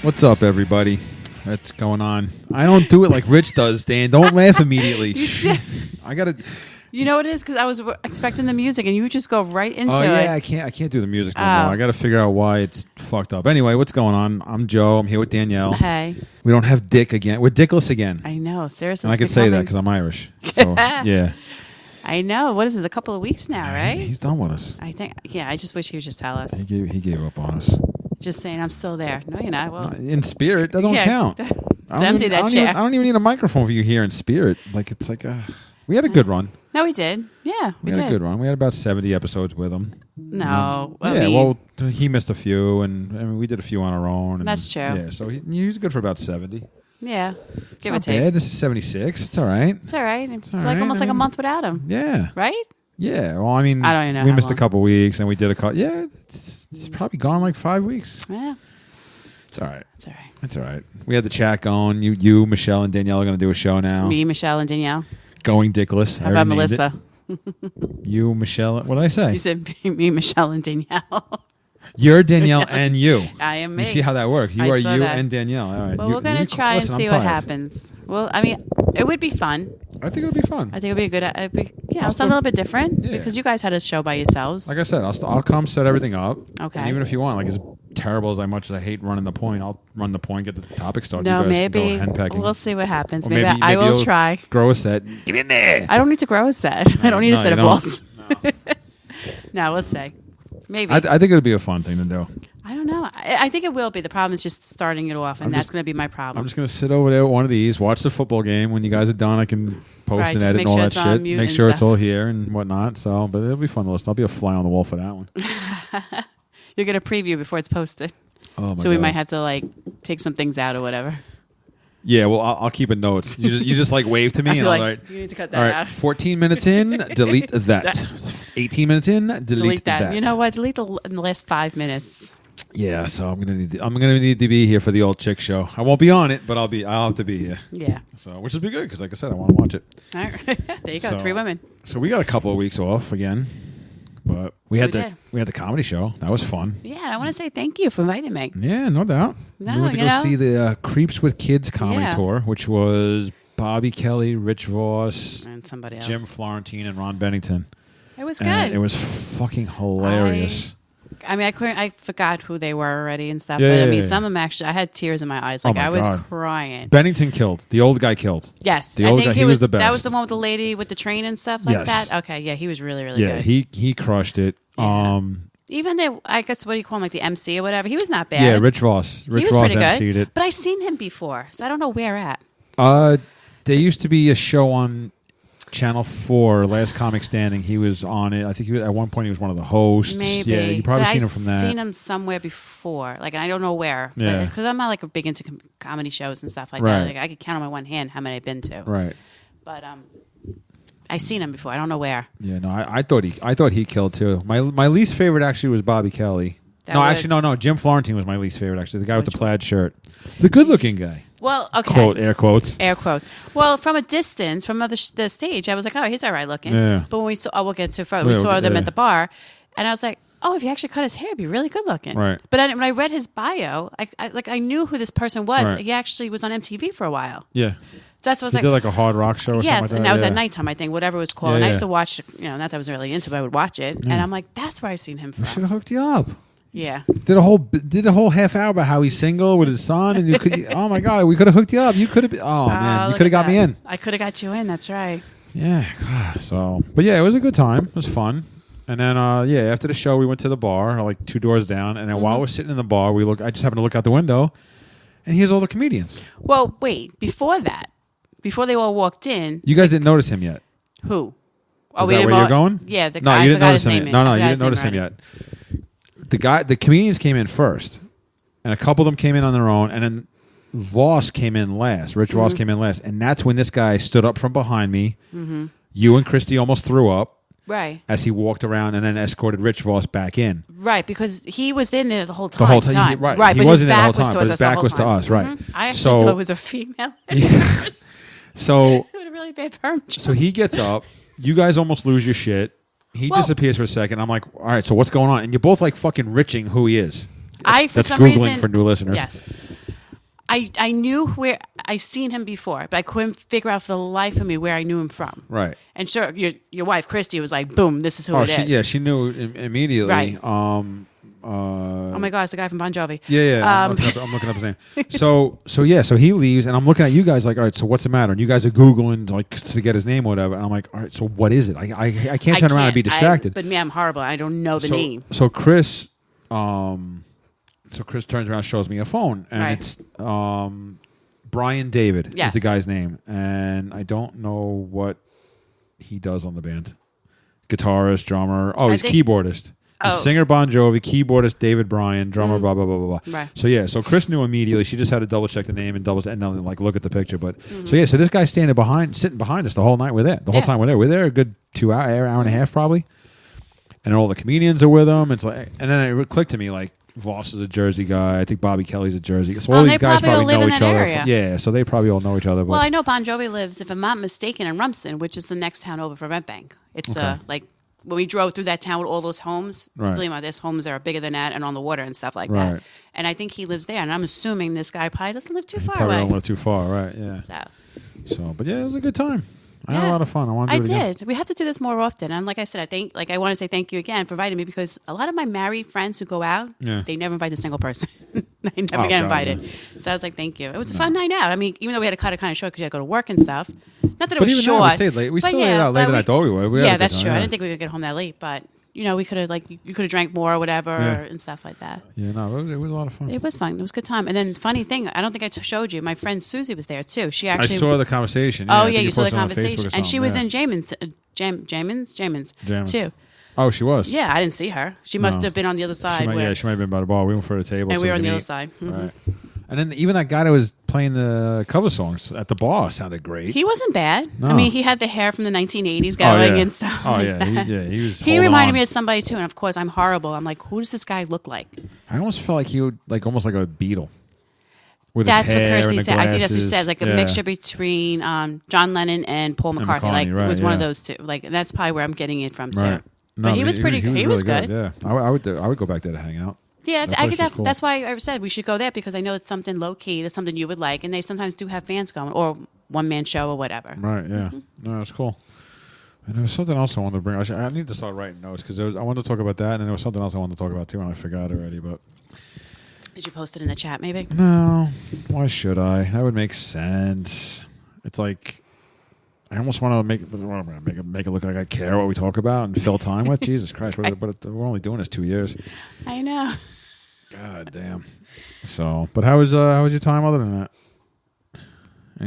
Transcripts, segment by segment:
What's up, everybody? What's going on? I don't do it like Rich does, Dan. Don't laugh immediately. I gotta. You know what it is? Because I was expecting the music, and you just go right into it. Oh yeah, I can't do the music no more. I got to figure out why it's fucked up. Anyway, what's going on? I'm Joe. I'm here with Danielle. Hey. We don't have Dick again. We're Dickless again. I know, seriously. And I can say that because I'm Irish. So yeah. I know. What is this? A couple of weeks now, right? He's done with us. I think. Yeah. I just wish he would just tell us. He gave up on us. Just saying, I'm still there. No, you're not. Well, in spirit, that don't count. It's empty that chair. I don't even need a microphone for you here in spirit. It's like we had a good run. No, we did. Yeah, we had did. a good run. We had about 70 episodes with him. No. Well, he missed a few, and we did a few on our own. And, that's true. Yeah, so he was good for about 70. Yeah, give or take. Bad. This is 76. It's all right. It's all right. It's all like right. almost like a month without him. Yeah. Right? Yeah. Well, I mean, I don't even know. We missed a couple weeks, and we did a couple. Yeah, it's probably gone like 5 weeks. Yeah. It's all right. It's all right. It's all right. We had the chat going. You, Michelle, and Danielle are going to do a show now. Me, Michelle, and Danielle. Going Dickless. How about Melissa? You, Michelle. What did I say? You said me, Michelle, and Danielle. You're Danielle and you. I am me. You see how that works? You are you that. and Danielle. All right. Well, we're going to try and see what happens. Well, I mean, it would be fun. I think it'll be fun. I think it'll be a good. Something a little bit different because you guys had a show by yourselves. Like I said, I'll come set everything up. Okay. And even if you want, as terrible as I hate running the point, I'll run the point, get the topic started. No, you guys maybe go henpecking. we'll see what happens. Or Maybe I will try. Grow a set. Get in there. I don't need to grow a set. I don't need a set of balls. No. No, we'll see. Maybe. I think it'll be a fun thing to do. I don't know. I think it will be. The problem is just starting it off, and that's going to be my problem. I'm just going to sit over there with one of these, watch the football game. When you guys are done, I can post and edit and all that shit. Make sure it's all here and whatnot. So, but it'll be fun to listen. I'll be a fly on the wall for that one. You'll get a preview before it's posted. Oh my so we might have to take some things out or whatever. Yeah, well, I'll keep a note. You just wave to me, and you need to cut that out. 14 minutes in, delete that. 18 minutes in, delete that. You know what? Delete in the last 5 minutes. Yeah, so I'm gonna need to be here for the old chick show. I won't be on it, but I'll have to be here. Yeah. So which will be good because, like I said, I want to watch it. All right. There you go. 3 women. So we got a couple of weeks off again, but we had the comedy show. That was fun. Yeah, I want to say thank you for inviting me. Yeah, no doubt. No, we went to go see the Creeps with Kids comedy tour, which was Bobby Kelly, Rich Voss, and somebody else, Jim Florentine, and Ron Bennington. It was good. It was fucking hilarious. I forgot who they were already and stuff. Yeah, but some of them actually, I had tears in my eyes. I was crying. Bennington killed. The old guy killed. Yes. The old guy, he was the best. That was the one with the lady with the train and stuff like that? Okay, yeah, he was really, really good. Yeah, he crushed it. Yeah. Even I guess, what do you call him, like the MC or whatever? He was not bad. Yeah, Rich Voss. He was pretty MC'd good. it. But I've seen him before, so I don't know where at. There used to be a show on Channel 4, Last Comic Standing. He was on it. I think at one point he was one of the hosts. Maybe. Yeah, you probably seen him from that. I've seen him somewhere before. And I don't know where. Yeah. Because I'm not big into comedy shows and stuff like that. I could count on my one hand how many I've been to. Right. But I've seen him before. I don't know where. Yeah, no, I thought he killed too. My least favorite actually was Bobby Kelly. No. Jim Florentine was my least favorite actually. The guy with the plaid shirt, the good-looking guy. Well, okay. Quote, air quotes. Air quotes. Well, from a distance, from the stage, I was like, oh, he's all right looking. Yeah. But when we saw, we'll get too far. We saw them at the bar, and I was like, oh, if he actually cut his hair, it'd be really good looking. Right. But when I read his bio, I knew who this person was. Right. He actually was on MTV for a while. Yeah. So that's what I was he did like a hard rock show or something like that. Yes, and that was at nighttime, I think, whatever it was called. Yeah, and I used to watch it, not that I was really into it, but I would watch it. And I'm like, that's where I seen him from. We should have hooked you up. Yeah. Did a whole half hour about how he's single with his son, and oh my God, we could have hooked you up. You could have. Oh man, you could have got me in. I could have got you in. That's right. Yeah. God, but yeah, it was a good time. It was fun. And then after the show, we went to the bar, like 2 doors down. And then while we're sitting in the bar, I just happened to look out the window, and here's all the comedians. Well, wait. Before they all walked in, you guys didn't notice him yet. Who? Oh, is that where you're going? Yeah, the guy. No, you didn't notice him. No, you didn't notice him yet. The comedians came in first, and a couple of them came in on their own, and then Voss came in last. Rich Voss came in last, and that's when this guy stood up from behind me. Mm-hmm. You and Christy almost threw up. Right. As he walked around and then escorted Rich Voss back in. Right, because he was in there the whole time. Right, but he wasn't his there back the whole time, but his back was to us, right. Mm-hmm. I actually thought it was a female. Yeah. So it would have really bad perm job. So he gets up. You guys almost lose your shit. He disappears for a second. I'm like, all right, so what's going on? And you're both like fucking riching who he is. For That's some Googling reason, for new listeners. Yes. I knew where I seen him before, but I couldn't figure out for the life of me where I knew him from. Right. And sure, your wife Christy was like, "Boom, this is who it is." Yeah, she knew immediately. Right. Oh my God, it's the guy from Bon Jovi. Yeah. I'm looking up his name. So he leaves, and I'm looking at you guys like, all right, so what's the matter? And you guys are Googling like to get his name or whatever. And I'm like, all right, so what is it? I can't turn around and be distracted. But me, I'm horrible. I don't know the name. So Chris turns around and shows me a phone, and it's Brian David is the guy's name, and I don't know what he does on the band. Guitarist, drummer. Oh, he's keyboardist. He's singer Bon Jovi, keyboardist David Bryan, drummer blah blah blah blah blah. Right. So Chris knew immediately. She just had to double check the name and like look at the picture. But so this guy's sitting behind us the whole night. We're there the whole time. We're there a good 2 hour and a half probably, and all the comedians are with him. It's like, and then it clicked to me like Voss is a Jersey guy. I think Bobby Kelly's a Jersey. So all these guys probably know each other. Yeah, so they probably all know each other. But. Well, I know Bon Jovi lives, if I'm not mistaken, in Rumson, which is the next town over from Red Bank. It's like. When we drove through that town with all those homes, believe me, there's homes that are bigger than that and on the water and stuff like that. And I think he lives there. And I'm assuming this guy probably doesn't live too far away. Probably don't live too far, right? Yeah. So, but yeah, it was a good time. I had a lot of fun. I did. We have to do this more often. And like I said, I want to say thank you again for inviting me, because a lot of my married friends who go out, they never invite a single person. They never get invited. So I was like, thank you. It was a fun night out. I mean, even though we had to cut it kind of short because you had to go to work and stuff. Not that it was short. We stayed late. We still stayed out later than I thought we would. Yeah, that's true. I didn't think we could get home that late, but we could have you could have drank more or whatever and stuff like that. Yeah, no, it was a lot of fun. It was fun. It was a good time. And then funny thing, I don't think I showed you. My friend Susie was there too. She actually I saw the conversation. Yeah, you saw the conversation, and she was in Jamin's too. Oh, she was? Yeah, I didn't see her. She must have been on the other side. She might have been by the bar. We went for a table. And we were on the other side. Mm-hmm. Right. And then even that guy that was playing the cover songs at the bar sounded great. He wasn't bad. No. I mean, he had the hair from the 1980s going and stuff. Oh, yeah. He was He reminded me of somebody, too. And, of course, I'm horrible. I'm like, who does this guy look like? I almost felt like he would, almost like a Beatle. That's what Kirsty said. I think that's what she said. Like a mixture between John Lennon and Paul McCartney. It was one of those two. Like, that's probably where I'm getting it from, too. Right. No, but he was pretty good. He was really good. Yeah. I would go back there to hang out. Yeah, cool. That's why I said we should go there, because I know it's something low key, that's something you would like, and they sometimes do have bands going or one man show or whatever. Right? Yeah. Mm-hmm. No, that's cool. And there was something else I wanted to bring. I need to start writing notes because I wanted to talk about that, and there was something else I wanted to talk about too, and I forgot already. But did you post it in the chat? Maybe. No. Why should I? That would make sense. It's like. I almost want to make it look like I care what we talk about and fill time with. Jesus Christ, but we're only doing this 2 years. I know. God damn. So, but how was your time other than that?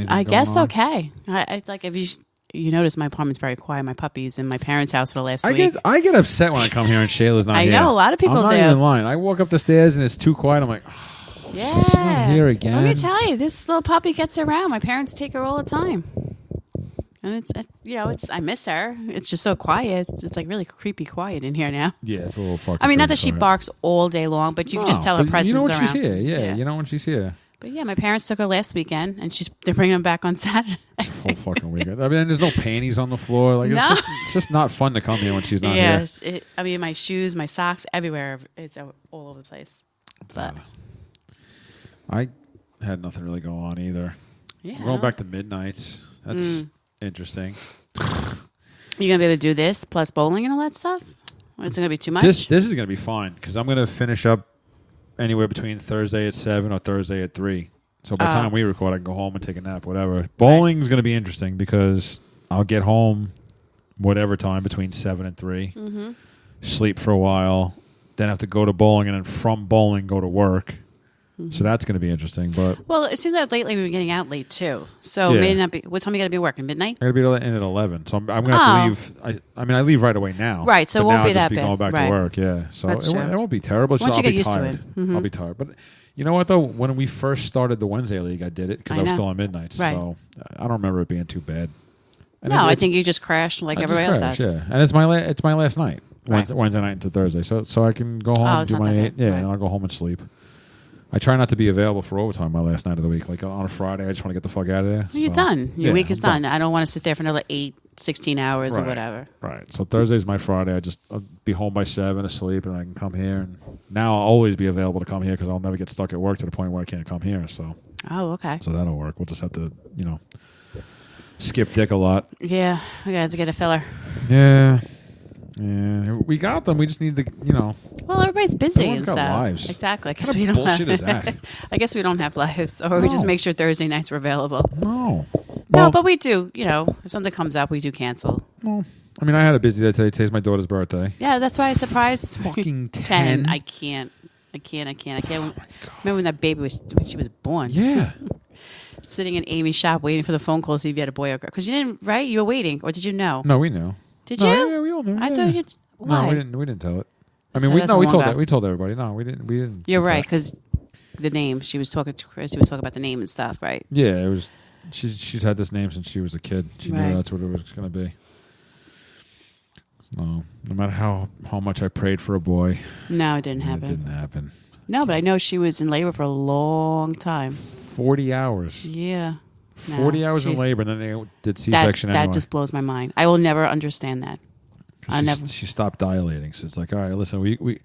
I guess okay. I like if you notice my apartment's very quiet. My puppy's in my parents' house for the last week. I get upset when I come here and Shayla's not here. I know a lot of people do. I'm not even lying. I walk up the stairs and it's too quiet. I'm like, she's not here again. Let me tell you, this little puppy gets around. My parents take her all the time. And I miss her. It's just so quiet. It's like really creepy quiet in here now. Yeah, it's a little fucking. I mean, not that she barks all day long, but you can just tell her presence around. You know when she's here. Yeah, you know when she's here. But yeah, my parents took her last weekend, and they're bringing them back on Saturday. Whole fucking weekend. I mean, there's no panties on the floor. Like it's just not fun to come here when she's not here. Yes, I mean, my shoes, my socks, everywhere. It's all over the place. But I had nothing really going on either. Yeah, I'm going back to midnights. That's interesting. You gonna be able to do this plus bowling and all that stuff? Or it's gonna be too much? This is gonna be fine because I'm gonna finish up anywhere between Thursday at 7 or Thursday at 3. So by the time we record, I can go home and take a nap, whatever. Bowling's gonna be interesting because I'll get home whatever time between 7 and 3, sleep for a while, then have to go to bowling, and then from bowling go to work. So that's going to be interesting. But it seems like lately we've been getting out late too. So it may not be. What time are you going to be working? Midnight? I'm going to be in at 11. So I'm going to have to leave. I leave right away now. Right. So it won't be that bad. Going back to work. Yeah. So it won't be terrible. Once you get used to it, I'll be tired. But you know what though? When we first started the Wednesday League, I did it because I was still on midnight. Right. So I don't remember it being too bad. And I think you just crashed like everybody else does. Yeah. And it's my last night. Wednesday night into Thursday. So I can go home and do my 8. Yeah. And I'll go home and sleep. I try not to be available for overtime my last night of the week. Like on a Friday, I just want to get the fuck out of there. You're done. Your week is done. I don't want to sit there for another 16 hours or whatever. Right. So Thursday's my Friday. I'll be home by 7 asleep, and I can come here. And now I'll always be available to come here because I'll never get stuck at work to the point where I can't come here. So Oh, okay. So that'll work. We'll just have to, skip dick a lot. Yeah, we got to get a filler. Yeah. Yeah, we got them. We just need to, Well, everybody's busy everyone's and got stuff. lives. Exactly. I What guess kind we of don't bullshit have, is that? I guess we don't have lives, or we just No. make sure Thursday nights are available. No. No, Well, but we do. If something comes up, we do cancel. well, I mean, I had a busy day today. Today's my daughter's birthday. Yeah, that's why I surprised. Fucking 10. 10. I can't. Remember when that baby when she was born? Yeah. Sitting in Amy's shop waiting for the phone call to see if you had a boy or girl. Because you didn't, right? You were waiting, or did you know? No, we knew. Did No, you? Yeah, we all knew. I yeah. thought you. Why? No, we didn't tell it. I So mean, that's a we long told guy. that. We told everybody. No, we didn't. You're keep right, that. because the name. She was talking to Chris. He was talking about the name and stuff, right? Yeah, it was. She's had this name since she was a kid. She Right. knew that's what it was going to be. No matter how much I prayed for a boy, No, it didn't happen. it didn't happen. No, but I know she was in labor for a long time. 40 hours. Yeah. 40 hours in she- labor, and then they did C-section That anyway. just blows my mind. I will never understand that. She stopped dilating, so it's like, all right, listen, we can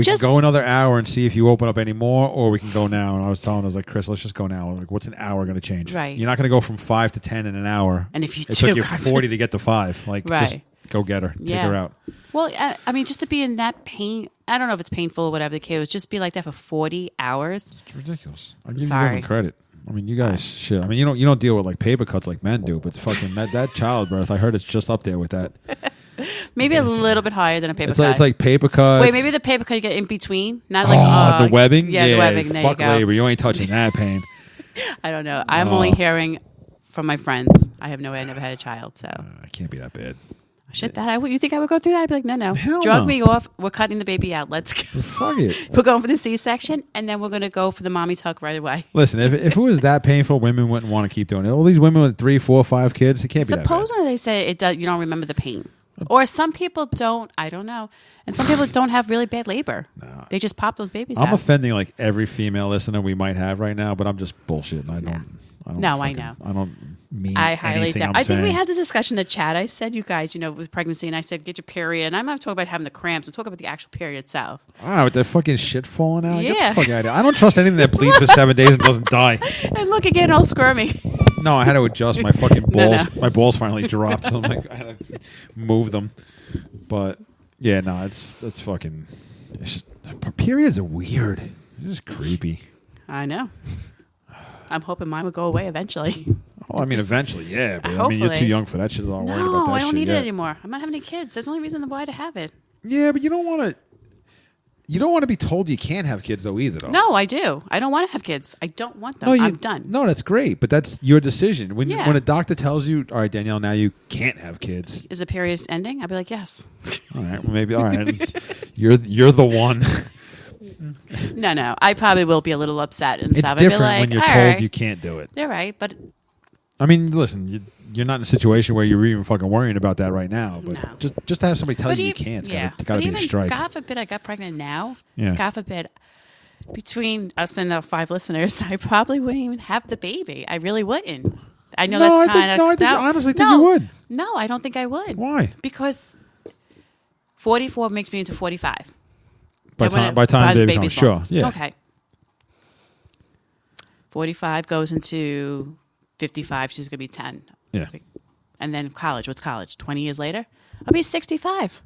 Just- go another hour and see if you open up any more, or we can go now. And I was telling her, Chris, let's just go now. Like, what's an hour going to change? Right. You're not going to go from 5 to 10 in an hour. And if you it do, took you God 40 to get to 5. Like, Right. just go get her, Yeah. take her out. Well, I mean, just to be in that pain, I don't know if it's painful or whatever the case was, just be like that for 40 hours. It's ridiculous. I give you Sorry. women credit. I mean, you guys, shit. I mean, you don't deal with like paper cuts like men do, but fucking that childbirth, I heard it's just up there with that. Maybe a little bit higher than a paper It's cut. like, it's like paper cuts. Wait, maybe the paper cut you get in between, not like the webbing. Yeah, the webbing. There fuck you go. labor. You ain't touching that pain. I don't know. I'm only hearing from my friends. I have no way. I never had a child, so I can't be that bad. shit. You think I would go through that? I'd be like, no. Hell Drug no. me off. We're cutting the baby out. Let's go. Fuck it. We're going for the C-section, and then we're going to go for the mommy tuck right away. Listen, if it was that painful, women wouldn't want to keep doing it. All these women with 3, 4, 5 kids, it can't be that Supposedly they say it does. You don't remember the pain, or some people don't. I don't know. And some people don't have really bad labor. No. They just pop those babies bad. I'm out. offending like every female listener we might have right now, but I'm just bullshitting. I don't. I know. I don't mean. I highly anything doubt. I'm I think we saying. had the discussion in the chat. I said, you guys, with pregnancy, and I said, get your period. And I'm not talking about having the cramps. I'm talking about the actual period itself. With that fucking shit falling out. Get Yeah. the fuck out of here. I don't trust anything that bleeds for 7 days and doesn't die. And look again, all squirmy. No, I had to adjust my fucking No, balls. no. My balls finally dropped. So I'm like, I had to move them. But yeah, no, it's fucking. It's just periods are weird. It's just creepy. I know. I'm hoping mine would go away eventually. Oh, I mean, eventually, yeah. But I mean, you're Hopefully. too young for that shit. I'm worried about No, that I don't shit need it yet. anymore. I'm not having any kids. That's the only reason why to have it. Yeah, but you don't want to. You don't want to be told you can't have kids though either. Though. No, I do. I don't want to have kids. I don't want them. No, I'm done. No, that's great, but that's your decision. When Yeah. when a doctor tells you, "All right, Danielle, now you can't have kids." Is the period ending? I'd be like, yes. All right, well, maybe. All right, you're the one. No. I probably will be a little upset and It's stuff. I'd be different like, when you're all told right. you can't do it. They're right, but I mean, listen, you're not in a situation where you're even fucking worrying about that right now. But No. just to have somebody tell but you you even- can't, yeah. it's got to be a even, strike. God forbid I got pregnant now. Yeah. God forbid. Between us and the 5 listeners, I probably wouldn't even have the baby. I really wouldn't. I know No, that's I think- kind of. no, I think- honestly think you would. No, I don't think I would. Why? Because 44 makes me into 45. By time the baby comes, sure, yeah. Okay. 45 goes into 55. She's going to be 10. Yeah. And then college. What's college? 20 years later? I'll be 65.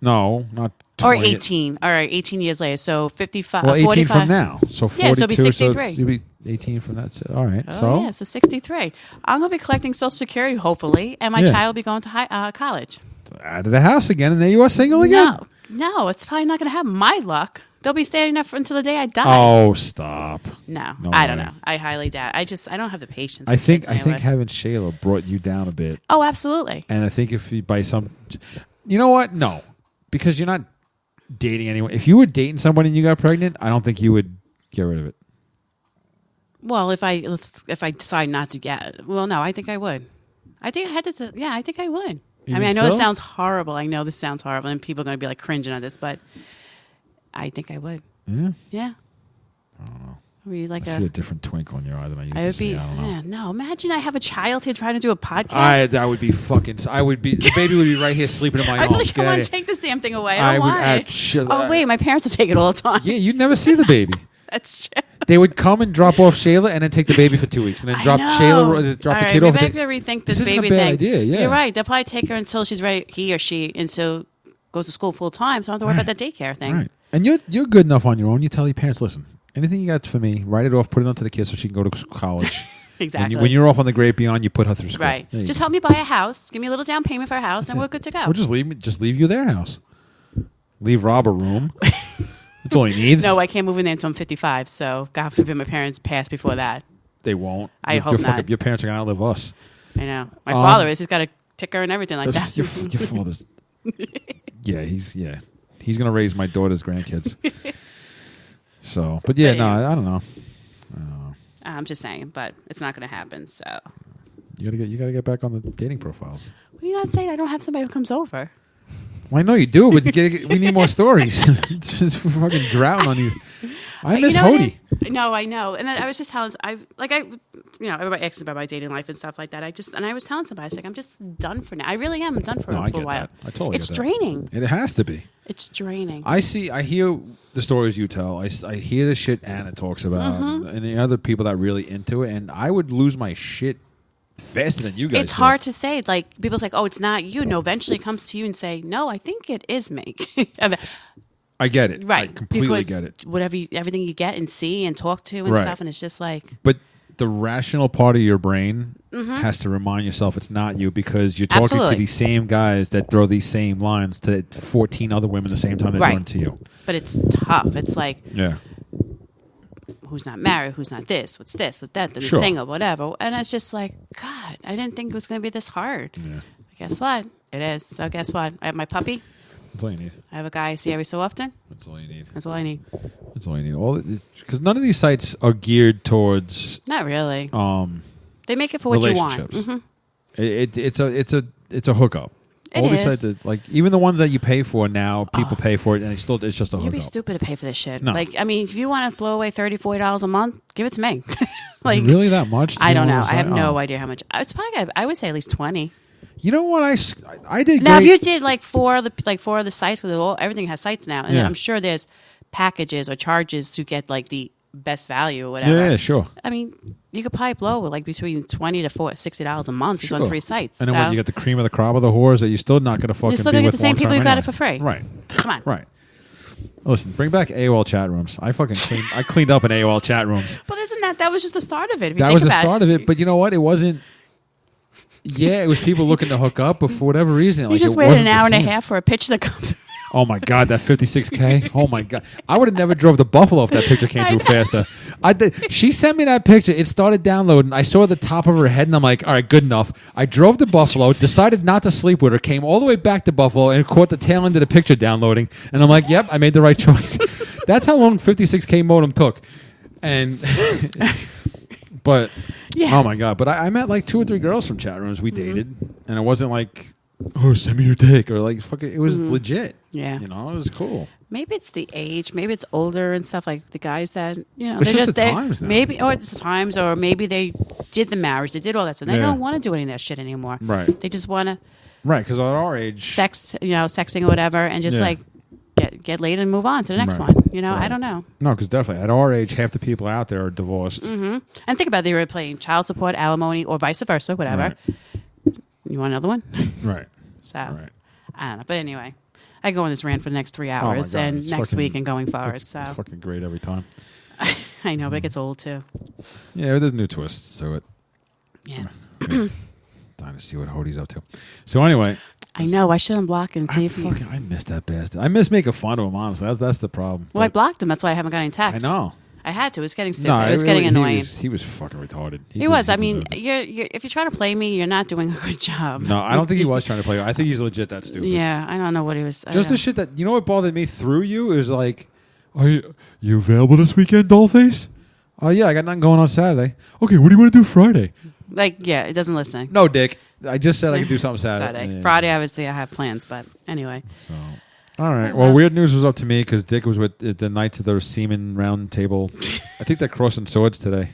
No, not Or 20. 18. All right, 18 years later. So 55. Well, 18 45. from now. So 42. Yeah, so it'll be 63. you'll be 18 from that. All right. Oh, so yeah, so 63. I'm going to be collecting Social Security, hopefully, and my Yeah. child will be going to college. out of the house again, and there you are single again. No, it's probably not going to have my luck. They'll be staying there until the day I die. Oh, stop. No, No I don't way. know. I highly doubt. I don't have the patience. I with think kids anyway. having Shayla brought you down a bit. Oh, absolutely. And I think if you by some, you know what? No, because you're not dating anyone. If you were dating somebody and you got pregnant, I don't think you would get rid of it. Well, if I decide not to get, well, no, I think I would. I think I had to. Yeah, I think I would. I Even mean, I know this still? sounds horrible. I know this sounds horrible, and people are going to be like cringing at this, but I think I would. Yeah. Yeah. I don't know. Were you like I see a different twinkle in your eye than I used I to would see. be. I don't know. Yeah, no, imagine I have a child here trying to do a podcast. That would be fucking. I would be. The baby would be right here sleeping in my I'd arms. be like, come Get on, it. take this damn thing away. I I don't would want act it. shit- Oh, wait, my parents will take it all the time. Yeah, you'd never see the baby. That's true. They would come and drop off Shayla and then take the baby for 2 weeks and then drop Shayla, drop the kid off. Maybe I rethink this isn't baby a bad thing. idea. Yeah, you're right. They'll probably take her until she's ready. He or she until goes to school full time. So I don't have to worry about that daycare thing. Right. And you're good enough on your own. You tell your parents, listen, anything you got for me, write it off, put it onto the kid so she can go to college. Exactly. When you're off on the Great Beyond, you put her through school. Right. Just help me buy a house. Give me a little down payment for a house, and we're good to go. Or just leave you their house. Leave Rob a room. That's all he needs. No, I can't move in there until I'm 55. So God forbid my parents pass before that. They won't. I hope not. Your parents are gonna outlive us. I know. My father is. He's got a ticker and everything like that. Your father's. He's gonna raise my daughter's grandkids. So, but yeah, I don't know. I'm just saying, but it's not going to happen. So you gotta get back on the dating profiles. What are you not saying? I don't have somebody who comes over. Well, I know you do, but we need more stories. It's just fucking drowning on you. I miss Hody. No, I know, and I was just telling everybody asks about my dating life and stuff like that. I was telling somebody, I was like, I'm just done for now. I really am. I'm done for a while. That. I totally It's draining. It has to be. It's draining. I hear the stories you tell. I hear the shit Anna talks about, and the other people that are really into it, and I would lose my shit faster than you guys. It's hard to say. Like people's like, oh, it's not you. No, eventually it comes to you and say, no, I think it is me. I get it. Right. I completely get it. Everything you get and see and talk to and stuff, and it's just like. But the rational part of your brain has to remind yourself it's not you because you're talking to these same guys that throw these same lines to 14 other women at the same time they're doing to you. But it's tough. It's like, who's not married? Who's not this? What's this? What's that? Then the single, whatever. And it's just like, God, I didn't think it was going to be this hard. Yeah. But guess what? It is. So guess what? I have my puppy. That's all you need. I have a guy I see every so often. That's all you need. That's all I need. That's all you need. Because none of these sites are geared towards. Not really. They make it for what you want. Mm-hmm. It's a hookup. These sites are, like even the ones that you pay for now, people pay for it, and it's just a hookup. You'd be stupid to pay for this shit. No. Like, I mean, if you want to blow away $30-40 a month, give it to me. Like, is it really that much? I don't know. I have no idea how much. It's probably. I would say at least 20. You know what? I did. Now, if you did like four of the sites, because everything has sites now, and I'm sure there's packages or charges to get like the best value or whatever. Yeah, sure. I mean, you could probably blow like between $20 to $60 a month just on 3 sites. And then when you get the cream of the crop of the whores that you're still not going to fucking. You're still going to get the same people who got it for free. Right. Come on. Right. Listen, bring back AOL chat rooms. I cleaned up in AOL chat rooms. But isn't that was just the start of it? That was the start of it. But you know what? It wasn't. Yeah, it was people looking to hook up, but for whatever reason, you just waited an hour and a half for a picture to come through. Oh my God, that 56K! Oh my God, I would have never drove to Buffalo if that picture came through faster. I did. She sent me that picture. It started downloading. I saw the top of her head, and I'm like, all right, good enough. I drove to Buffalo, decided not to sleep with her, came all the way back to Buffalo, and caught the tail end of the picture downloading. And I'm like, yep, I made the right choice. That's how long 56K modem took, and but. Yeah. Oh my God! But I met like 2 or 3 girls from chat rooms. We dated, and it wasn't like, oh, send me your dick, or like fucking. It was legit. Yeah, you know, it was cool. Maybe it's the age. Maybe it's older and stuff like the guys that it's they're just the times now. Maybe it's the times, or maybe they did the marriage, they did all that stuff. They don't want to do any of that shit anymore. Right. They just want to. Right, because at our age, sexting or whatever, and just like. Get laid and move on to the next one. I don't know. No, because definitely at our age, half the people out there are divorced. Mm-hmm. And think about it, they were paying child support, alimony, or vice versa, whatever. Right. You want another one? Right. So, right. I don't know. But anyway, I go on this rant for the next 3 hours and next week and going forward. It's so fucking great every time. I know, but it gets old too. Yeah, there's new twists to it. Yeah. Dying to see what Hody's up to. So anyway. I know. I should unblock him and see if I miss that bastard. I miss making fun of him, honestly. That's the problem. Well, I blocked him. That's why I haven't got any texts. I know. I had to. It was getting stupid. It was getting annoying. He was fucking retarded. He was. I mean, if you're trying to play me, you're not doing a good job. No, I don't think he was trying to play you. I think he's legit that stupid. Yeah, I don't know what he was. Just the shit that, you know what bothered me through you? It was like, are you available this weekend, Dollface? Oh, yeah, I got nothing going on Saturday. Okay, what do you want to do Friday? Like, yeah, it doesn't listen. No, Dick. I just said I could do something Saturday. Yeah. Friday, obviously, I have plans, but anyway. So, all right. Well, Weird News was up to me because Dick was with the Knights of the Seaman Round Table. I think they're crossing swords today.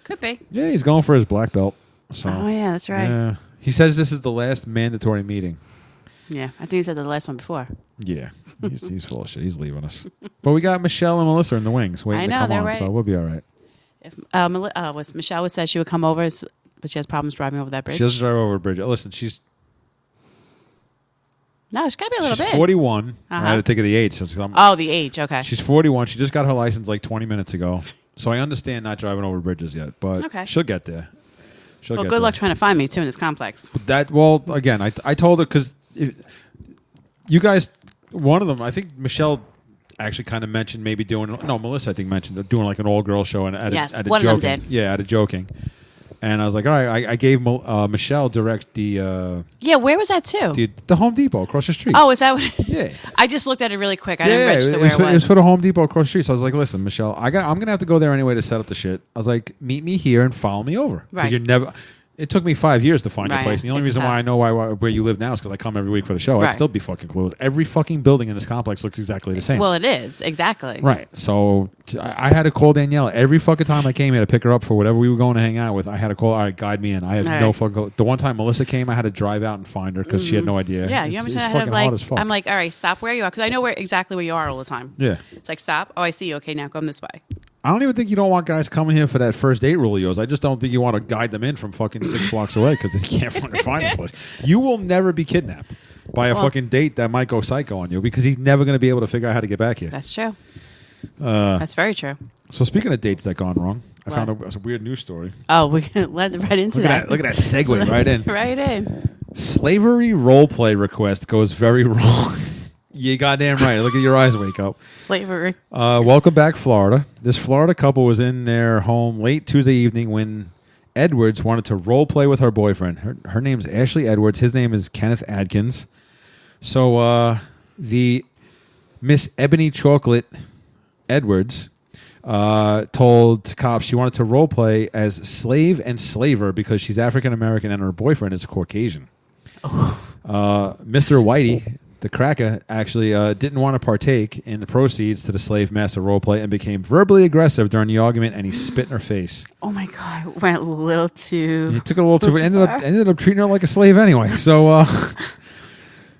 Could be. Yeah, he's going for his black belt. So, oh, yeah, that's right. Yeah. He says this is the last mandatory meeting. Yeah, I think he said the last one before. Yeah, he's full of shit. He's leaving us. But we got Michelle and Melissa in the wings waiting to come on, so we'll be all right. If was Michelle would said she would come over, but she has problems driving over that bridge. She doesn't drive over a bridge. Listen, she's she's got to be a little bit. 41. I had to think of the age. So the age. Okay. She's 41. She just got her license like 20 minutes ago. So I understand not driving over bridges yet, but she'll get there. Good luck trying to find me too in this complex. Again, I told her because you guys, one of them, I think Michelle actually kind of mentioned maybe Melissa I think mentioned doing like an all-girl show and at one joking. of them did. Yeah, at a joking. And I was like, all right, I gave Michelle direct the... where was that too? The Home Depot across the street. Oh, is that what... Yeah. I just looked at it really quick. I didn't register where it was. It was for the Home Depot across the street. So I was like, listen, Michelle, I'm going to have to go there anyway to set up the shit. I was like, meet me here and follow me over. Because you're never... It took me 5 years to find your place. And the only reason why I know where you live now is because I come every week for the show. I'd still be fucking closed. Every fucking building in this complex looks exactly the same. Well, it is. Exactly. Right. So I had to call Danielle every fucking time I came here to pick her up for whatever we were going to hang out with. I had to call, all right, guide me in. I had no fucking... The one time Melissa came, I had to drive out and find her because she had no idea. Yeah, you understand? I'm like, all right, stop where you are. Because I know exactly where you are all the time. Yeah. It's like, stop. Oh, I see you. Okay, now come this way. I don't even think you don't want guys coming here for that first date rule of yours. I just don't think you want to guide them in from fucking 6 blocks away because they can't find this place. You will never be kidnapped by a fucking date that might go psycho on you because he's never going to be able to figure out how to get back here. That's true. That's very true. So speaking of dates that gone wrong, I found a weird news story. Oh, we led right into that. Look at that segue right in. Right in. Slavery role play request goes very wrong. You goddamn right. Look at your eyes wake up. Slavery. Welcome back, Florida. This Florida couple was in their home late Tuesday evening when Edwards wanted to role play with her boyfriend. Her name's Ashley Edwards. His name is Kenneth Adkins. So the Miss Ebony Chocolate Edwards told cops she wanted to role play as slave and slaver because she's African American and her boyfriend is Caucasian. Mr. Whitey, the cracker, actually didn't want to partake in the proceeds to the slave master roleplay and became verbally aggressive during the argument, and he spit in her face. Oh my God, went a little too... He took it a little too... Ended up treating her like a slave anyway. So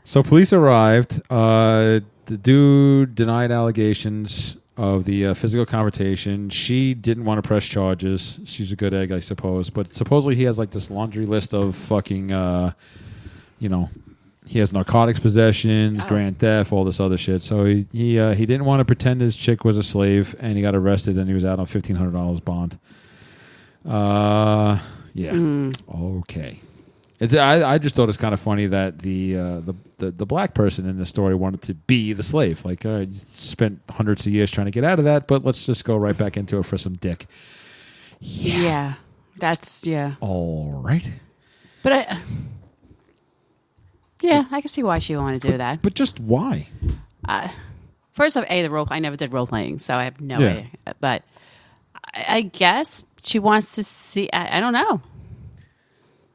so police arrived. The dude denied allegations of the physical confrontation. She didn't want to press charges. She's a good egg, I suppose. But supposedly he has like this laundry list of fucking, he has narcotics possessions, grand theft, all this other shit. So he didn't want to pretend his chick was a slave, and he got arrested, and he was out on $1,500 bond. Okay. I just thought it's kind of funny that the black person in this story wanted to be the slave. Like, you spent hundreds of years trying to get out of that, but let's just go right back into it for some dick. Yeah. That's, yeah. All right. But I can see why she wanted to do that. But just why? First off, the role I never did role playing, so I have no idea. But I guess she wants to see. I don't know.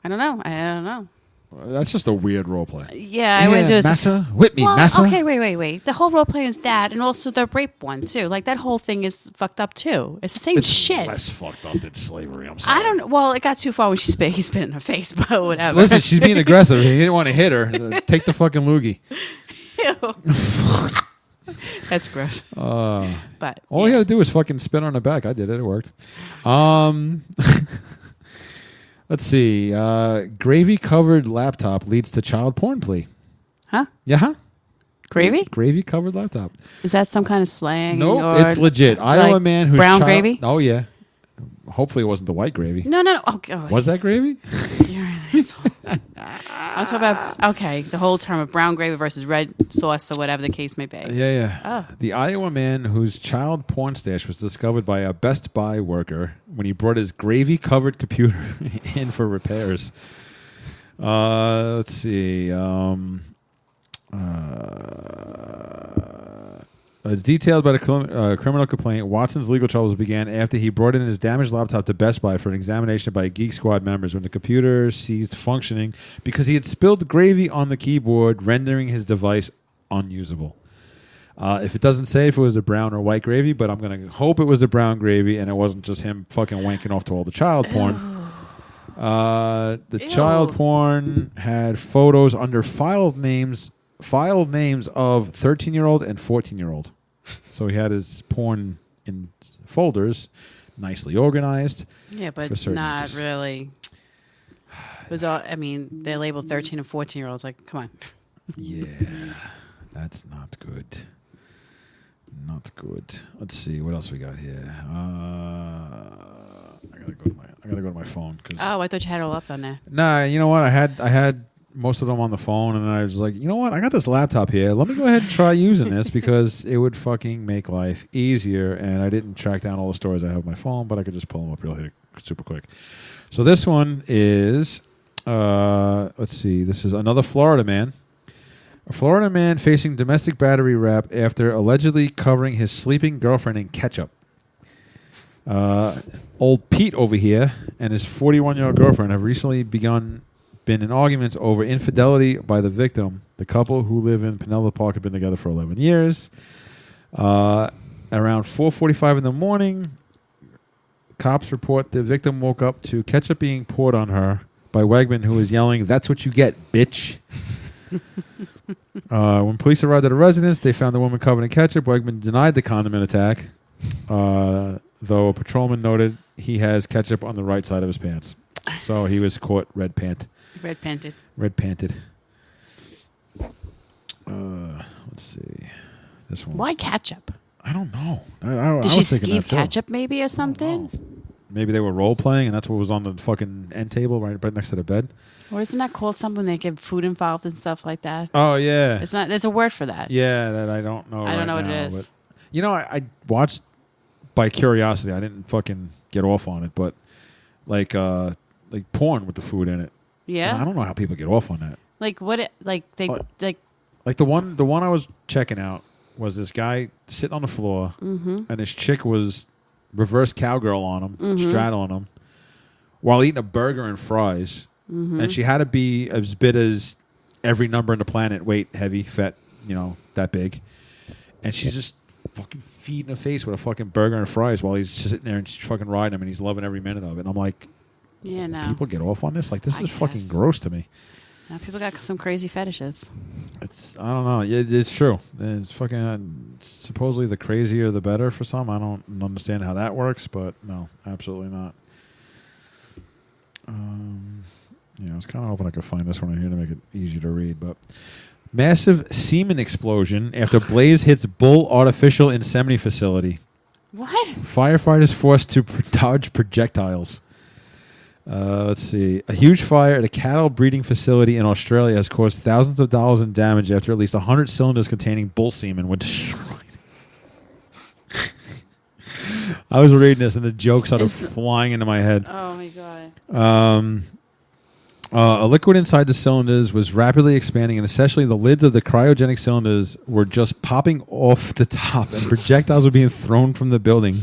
I don't know. That's just a weird role play. Yeah, I would do Massa, whip me, Massa. Okay, wait. The whole role play is that, and also the rape one too. Like that whole thing is fucked up too. It's the same shit. It's less fucked up than slavery. I'm sorry. I don't know. Well, it got too far when he spit in her face, but whatever. Listen, she's being aggressive. He didn't want to hit her. Take the fucking loogie. Ew. That's gross. But all you got to do is fucking spit on her back. I did it. It worked. Let's see. Gravy-covered laptop leads to child porn plea. Huh? Yeah, huh? Gravy? Gravy-covered laptop. Is that some kind of slang? No, it's legit. I know a man who's brown gravy? Oh, yeah. Hopefully it wasn't the white gravy. No. Oh, God. Was that gravy? You're an asshole. I'm talking about, the whole term of brown gravy versus red sauce or whatever the case may be. Yeah. Oh. The Iowa man whose child porn stash was discovered by a Best Buy worker when he brought his gravy-covered computer in for repairs. Let's see. As detailed by the criminal complaint, Watson's legal troubles began after he brought in his damaged laptop to Best Buy for an examination by Geek Squad members when the computer ceased functioning because he had spilled gravy on the keyboard, rendering his device unusable. If it doesn't say if it was the brown or white gravy, but I'm going to hope it was the brown gravy and it wasn't just him fucking wanking off to all the child porn. The child porn had photos under filed names of 13-year-old and 14-year-old. So he had his porn in folders nicely organized. Yeah, but for certain not ages. really. It was all, I mean, they labeled 13 and 14-year-olds. Like, come on. Yeah, that's not good. Not good. Let's see what else we got here. I gotta go to my phone. Oh, I thought you had it all up on there. Nah, you know what? I had most of them on the phone, and I was like, you know what? I got this laptop here. Let me go ahead and try using this because it would fucking make life easier. And I didn't track down all the stories I have on my phone, but I could just pull them up really super quick. So this one is, let's see. This is another Florida man. A Florida man facing domestic battery rap after allegedly covering his sleeping girlfriend in ketchup. Old Pete over here and his 41-year-old girlfriend have recently been in arguments over infidelity by the victim. The couple, who live in Pinellas Park, have been together for 11 years. Around 4:45 in the morning, cops report the victim woke up to ketchup being poured on her by Wegman, who was yelling, "That's what you get, bitch." When police arrived at a residence, they found the woman covered in ketchup. Wegman denied the condiment attack, though a patrolman noted he has ketchup on the right side of his pants. So he was caught red-panted. Red-panted. Let's see. This one. Why ketchup? I don't know. Did she skeeve ketchup maybe or something? Maybe they were role-playing, and that's what was on the fucking end table right next to the bed. Or isn't that called something when they get food involved and stuff like that? Oh, yeah. It's not. There's a word for that. Yeah, that I don't know. I don't know what now, it is. But, you know, I watched by curiosity. I didn't fucking get off on it, but like porn with the food in it. Yeah. And I don't know how people get off on that. Like what? Like the one I was checking out was this guy sitting on the floor, and his chick was reverse cowgirl on him, straddling him, while eating a burger and fries. And she had to be as big as every number in the planet, weight, heavy, fat, that big. And she's just fucking feeding her face with a fucking burger and fries while he's sitting there and she's fucking riding him, and he's loving every minute of it. And I'm like, yeah, no. People get off on this? Like, this is fucking gross to me. Now people got some crazy fetishes. I don't know. It's true. It's fucking supposedly the crazier the better for some. I don't understand how that works, but no, absolutely not. I was kind of hoping I could find this one in here to make it easier to read, but massive semen explosion after blaze hits bull artificial insemination facility. What? Firefighters forced to dodge projectiles. Let's see. A huge fire at a cattle breeding facility in Australia has caused thousands of dollars in damage after at least 100 cylinders containing bull semen were destroyed. I was reading this and the joke started flying into my head. Oh, my God. A liquid inside the cylinders was rapidly expanding, and essentially the lids of the cryogenic cylinders were just popping off the top, and projectiles were being thrown from the building.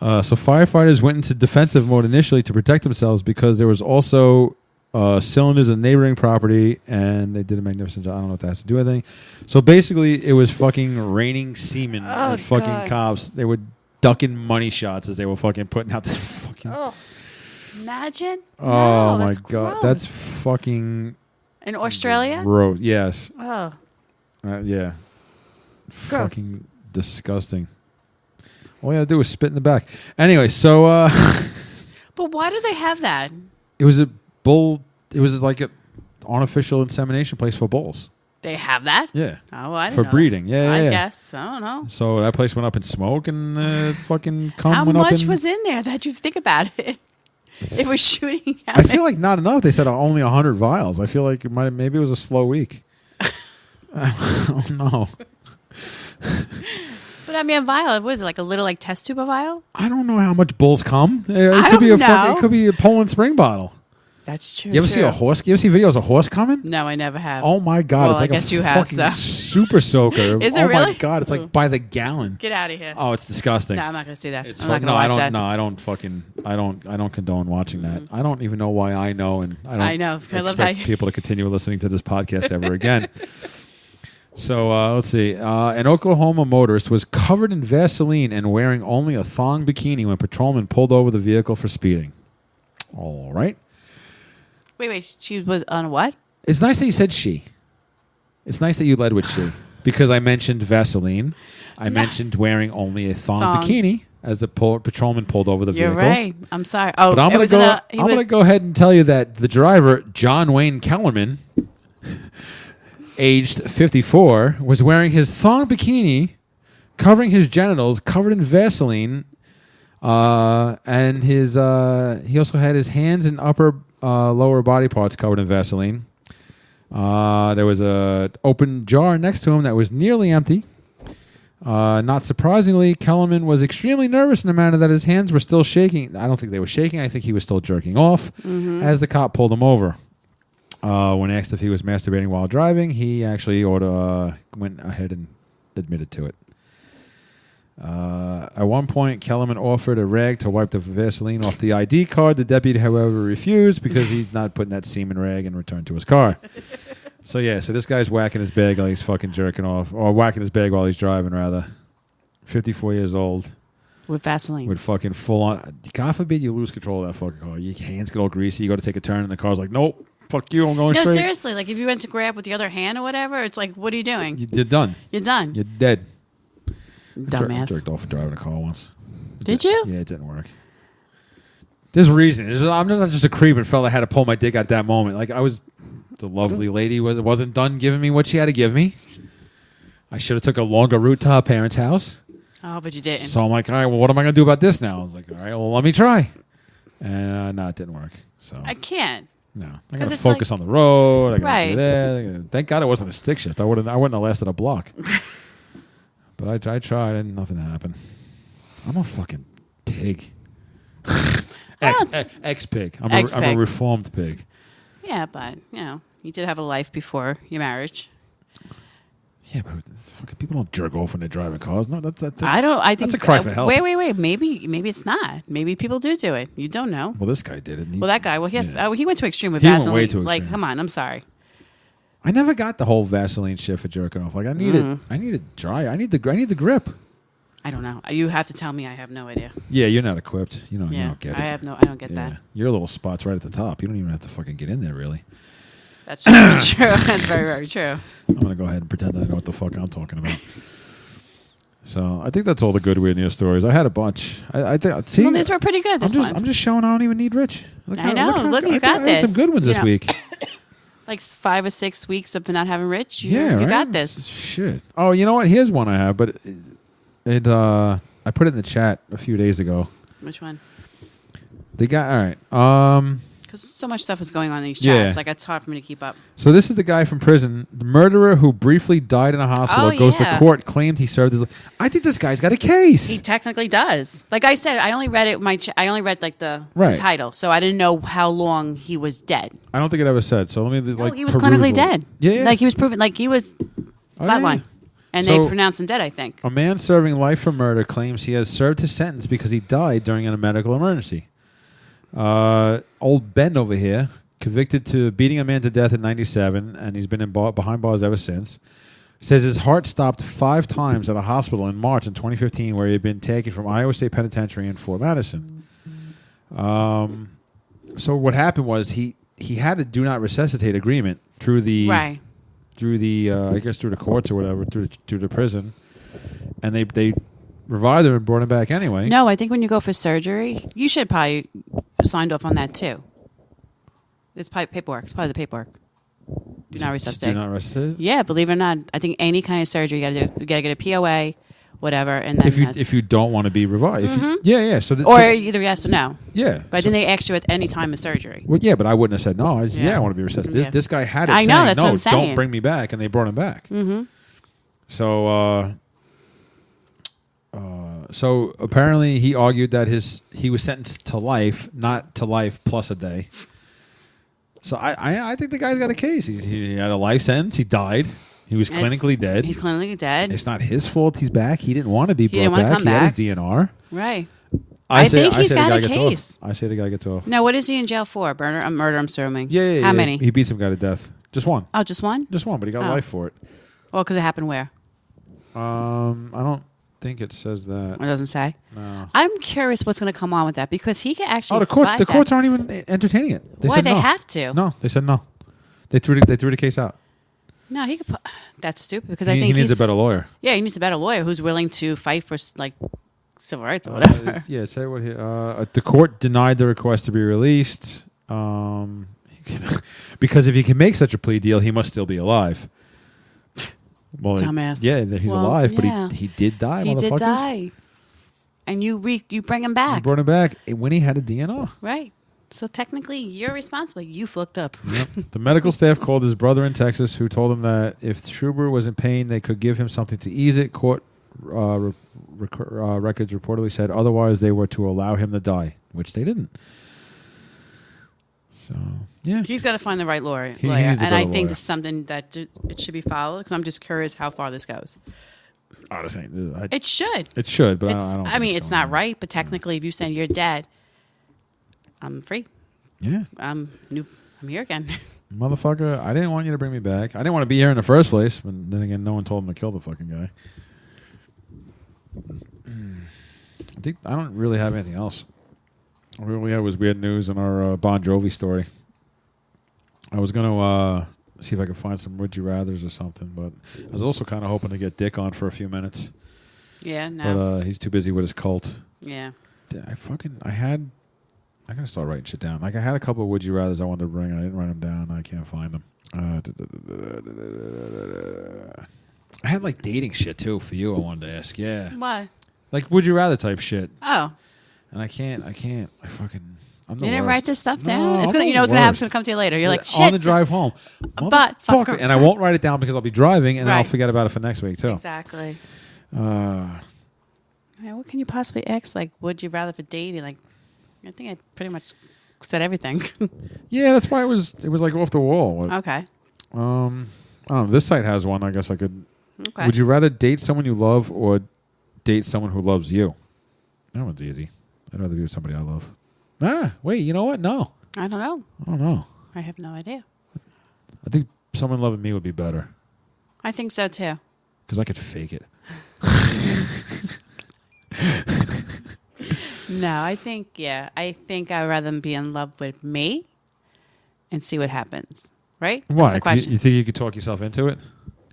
So firefighters went into defensive mode initially to protect themselves because there was also cylinders in neighboring property, and they did a magnificent job. I don't know if that has to do with anything. So basically, it was fucking raining semen at fucking cops. They were ducking money shots as they were fucking putting out this fucking... Oh. Imagine. Oh, no, my God. God. That's fucking... In Australia? Gross. Yes. Oh. Yeah. Gross. Fucking disgusting. All you had to do was spit in the back. Anyway, so... But why do they have that? It was a bull... It was like an artificial insemination place for bulls. They have that? Yeah. Oh, I didn't for know breeding. That. Yeah, I guess. I don't know. So that place went up in smoke, and fucking cum How went up in... much was in there that you think about it? It was shooting out. I feel like not enough. They said only 100 vials. I feel like maybe it was a slow week. I don't know. But I mean, a vial, what is it, like a little test tube of vial? I don't know how much bulls come. I could be don't know. It could be a Poland Spring bottle. That's true. You ever see a horse? You ever see videos of horse coming? No, I never have. Oh my God! Well, it's like I guess a you have. fucking super soaker. Is it oh really? my God! It's like by the gallon. Get out of here. Oh, it's disgusting. No, I'm not going to see that. It's I'm not going to watch that. No, I don't condone watching that. I don't even know why I know, and I don't expect people to continue listening to this podcast ever again. So let's see. An Oklahoma motorist was covered in Vaseline and wearing only a thong bikini when patrolmen pulled over the vehicle for speeding. All right. Wait. She was on what? It's nice that you said she. It's nice that you led with she. Because I mentioned Vaseline. I mentioned wearing only a thong bikini. as the patrolman pulled over the You're vehicle. right. I'm sorry. Oh, But I'm going to go ahead and tell you that the driver, John Wayne Kellerman, aged 54, was wearing his thong bikini, covering his genitals, covered in Vaseline, and his he also had his hands and lower body parts covered in Vaseline. There was a open jar next to him that was nearly empty. Not surprisingly, Kellerman was extremely nervous in the manner that his hands were still shaking. I don't think they were shaking. I think he was still jerking off as the cop pulled him over. When asked if he was masturbating while driving, he actually went ahead and admitted to it. At one point, Kellerman offered a rag to wipe the Vaseline off the ID card. The deputy, however, refused because he's not putting that semen rag and returned to his car. So this guy's whacking his bag while he's fucking jerking off, or whacking his bag while he's driving, rather. 54 years old. With Vaseline. With fucking full on. God forbid you lose control of that fucking car. Your hands get all greasy. You go to take a turn and the car's like, nope, fuck you, I'm going straight. No, seriously. Like if you went to grab with the other hand or whatever, it's like, what are you doing? You're done. You're done. You're dead. Dumbass. I jerked off driving a car once. Did you? Yeah, it didn't work. There's a reason. I'm not just a creep and felt I had to pull my dick at that moment. Like the lovely lady wasn't done giving me what she had to give me. I should have took a longer route to her parents' house. Oh, but you didn't. So I'm like, all right, well, what am I going to do about this now? I was like, all right, well, let me try. And no, it didn't work. So I can't. No, I got to focus on the road. I got to Right. do that. Thank God it wasn't a stick shift. I wouldn't have lasted a block. But I tried and nothing happened. I'm a fucking pig. Ex-pig. I'm a reformed pig. Yeah, but, you did have a life before your marriage. Yeah, but fucking people don't jerk off when they're driving cars. No, that's I think that's a cry for help. Wait. Maybe it's not. Maybe people do it. You don't know. Well, this guy did it. Well, that guy. Well, he went to extreme with He went Vaseline. way too Like, extreme. come on. I'm sorry. I never got the whole Vaseline shit for jerking off. Like I need it dry. I need the grip. I don't know. You have to tell me. I have no idea. Yeah, you're not equipped. You don't get it. I don't get that. Your little spot's right at the top. You don't even have to fucking get in there, really. That's true. That's very, very true. I'm going to go ahead and pretend that I know what the fuck I'm talking about. So I think that's all the good weird news stories. I had a bunch. I think. See, well, these were pretty good. I'm just showing I don't even need Rich. I know. Look, you got this. I had some good ones this week. Like 5 or 6 weeks of not having Rich. You right? got this. Shit. Oh, you know what? Here's one I have, but I put it in the chat a few days ago. Which one? All right. Because so much stuff is going on in these chats. Like, it's hard for me to keep up. So this is the guy from prison. The murderer who briefly died in a hospital goes to court, claimed he served his life. I think this guy's got a case. He technically does. Like I said, I only read it. I only read like the title, so I didn't know how long he was dead. I don't think it ever said. So let me he was clinically dead. Yeah. Like he was proven. Like he was flatline. And they pronounced him dead, I think. A man serving life for murder claims he has served his sentence because he died during a medical emergency. Old Ben over here, convicted to beating a man to death in 1997, and he's been behind bars ever since, says his heart stopped 5 times at a hospital in March in 2015 where he had been taken from Iowa State Penitentiary in Fort Madison. So what happened was he had a do not resuscitate agreement through the I guess through the courts or whatever, through the prison, and they revived him and brought him back anyway. No, I think when you go for surgery, you should probably signed off on that too. It's probably paperwork. It's part of the paperwork. Do not resuscitate. Do not resuscitate? Yeah, believe it or not, I think any kind of surgery you got to do. You got to get a POA, whatever, and then if you don't want to be revived, So either yes or no. Yeah, but then they asked you at any time of surgery. Well, yeah, but I wouldn't have said no. I want to be resuscitated. Yeah. This guy had it. I know. That's no, what I'm saying. Don't bring me back, and they brought him back. Mm-hmm. So apparently he argued that he was sentenced to life, not to life plus a day. So I think the guy's got a case. He had a life sentence. He died. He was clinically dead. He's clinically dead. It's not his fault he's back. He didn't want to be brought didn't back. Come he back. had his DNR. Right. I think he's got a case. I say the guy gets off. Now, what is he in jail for? Murder, I'm assuming. Yeah. How many? He beat some guy to death. Just one. Oh, just one? Just one, but he got life for it. Well, because it happened where? I don't think it says that. It doesn't say? No. I'm curious what's going to come on with that because he could actually. The courts aren't even entertaining it. Why they have to? No, they said no. They threw the case out. No, he could. That's stupid because I think he needs a better lawyer. Yeah, he needs a better lawyer who's willing to fight for civil rights or whatever. Say what the court denied the request to be released because if he can make such a plea deal, he must still be alive. Well, dumbass. He's alive, but he did die. He did die, and you bring him back. You brought him back when he had a DNR. Right. So technically, you're responsible. You fucked up. Yep. The medical staff called his brother in Texas, who told him that if Schubert was in pain, they could give him something to ease it. Court records reportedly said otherwise they were to allow him to die, which they didn't. So, yeah. He's got to find the right lawyer. And I think this is something that it should be followed because I'm just curious how far this goes. It should. It should, but I mean, it's not right, but technically, if you say you're dead, I'm free. Yeah. I'm here again. Motherfucker, I didn't want you to bring me back. I didn't want to be here in the first place, but then again, no one told him to kill the fucking guy. I don't really have anything else. All we had was weird news in our Bon Jovi story. I was going to see if I could find some Would You Rathers or something, but I was also kind of hoping to get Dick on for a few minutes. Yeah, no. But he's too busy with his cult. Yeah. I gotta start writing shit down. Like I had a couple of Would You Rathers I wanted to bring, and I didn't write them down. I can't find them. I had like dating shit too for you. I wanted to ask. Yeah. What? Like Would You Rather type shit. Oh. And I can't. I'm the You didn't worst. what's this stuff down? No, it's gonna. You know what's gonna happen. It's gonna come to you later. You're like shit. On the drive home. But fuck it. And I won't write it down because I'll be driving, and then I'll forget about it for next week too. Exactly. What can you possibly ask? Like, would you rather for dating? Like, I think I pretty much said everything. Yeah, that's why it was like off the wall. Okay. I don't know. This site has one. I guess I could. Okay. Would you rather date someone you love or date someone who loves you? That one's easy. I'd rather be with somebody I love. Wait. You know what? No. I don't know. I don't know. I have no idea. I think someone loving me would be better. I think so too. Because I could fake it. No, I think I'd rather be in love with me and see what happens. Right? Why? That's the question. You think you could talk yourself into it?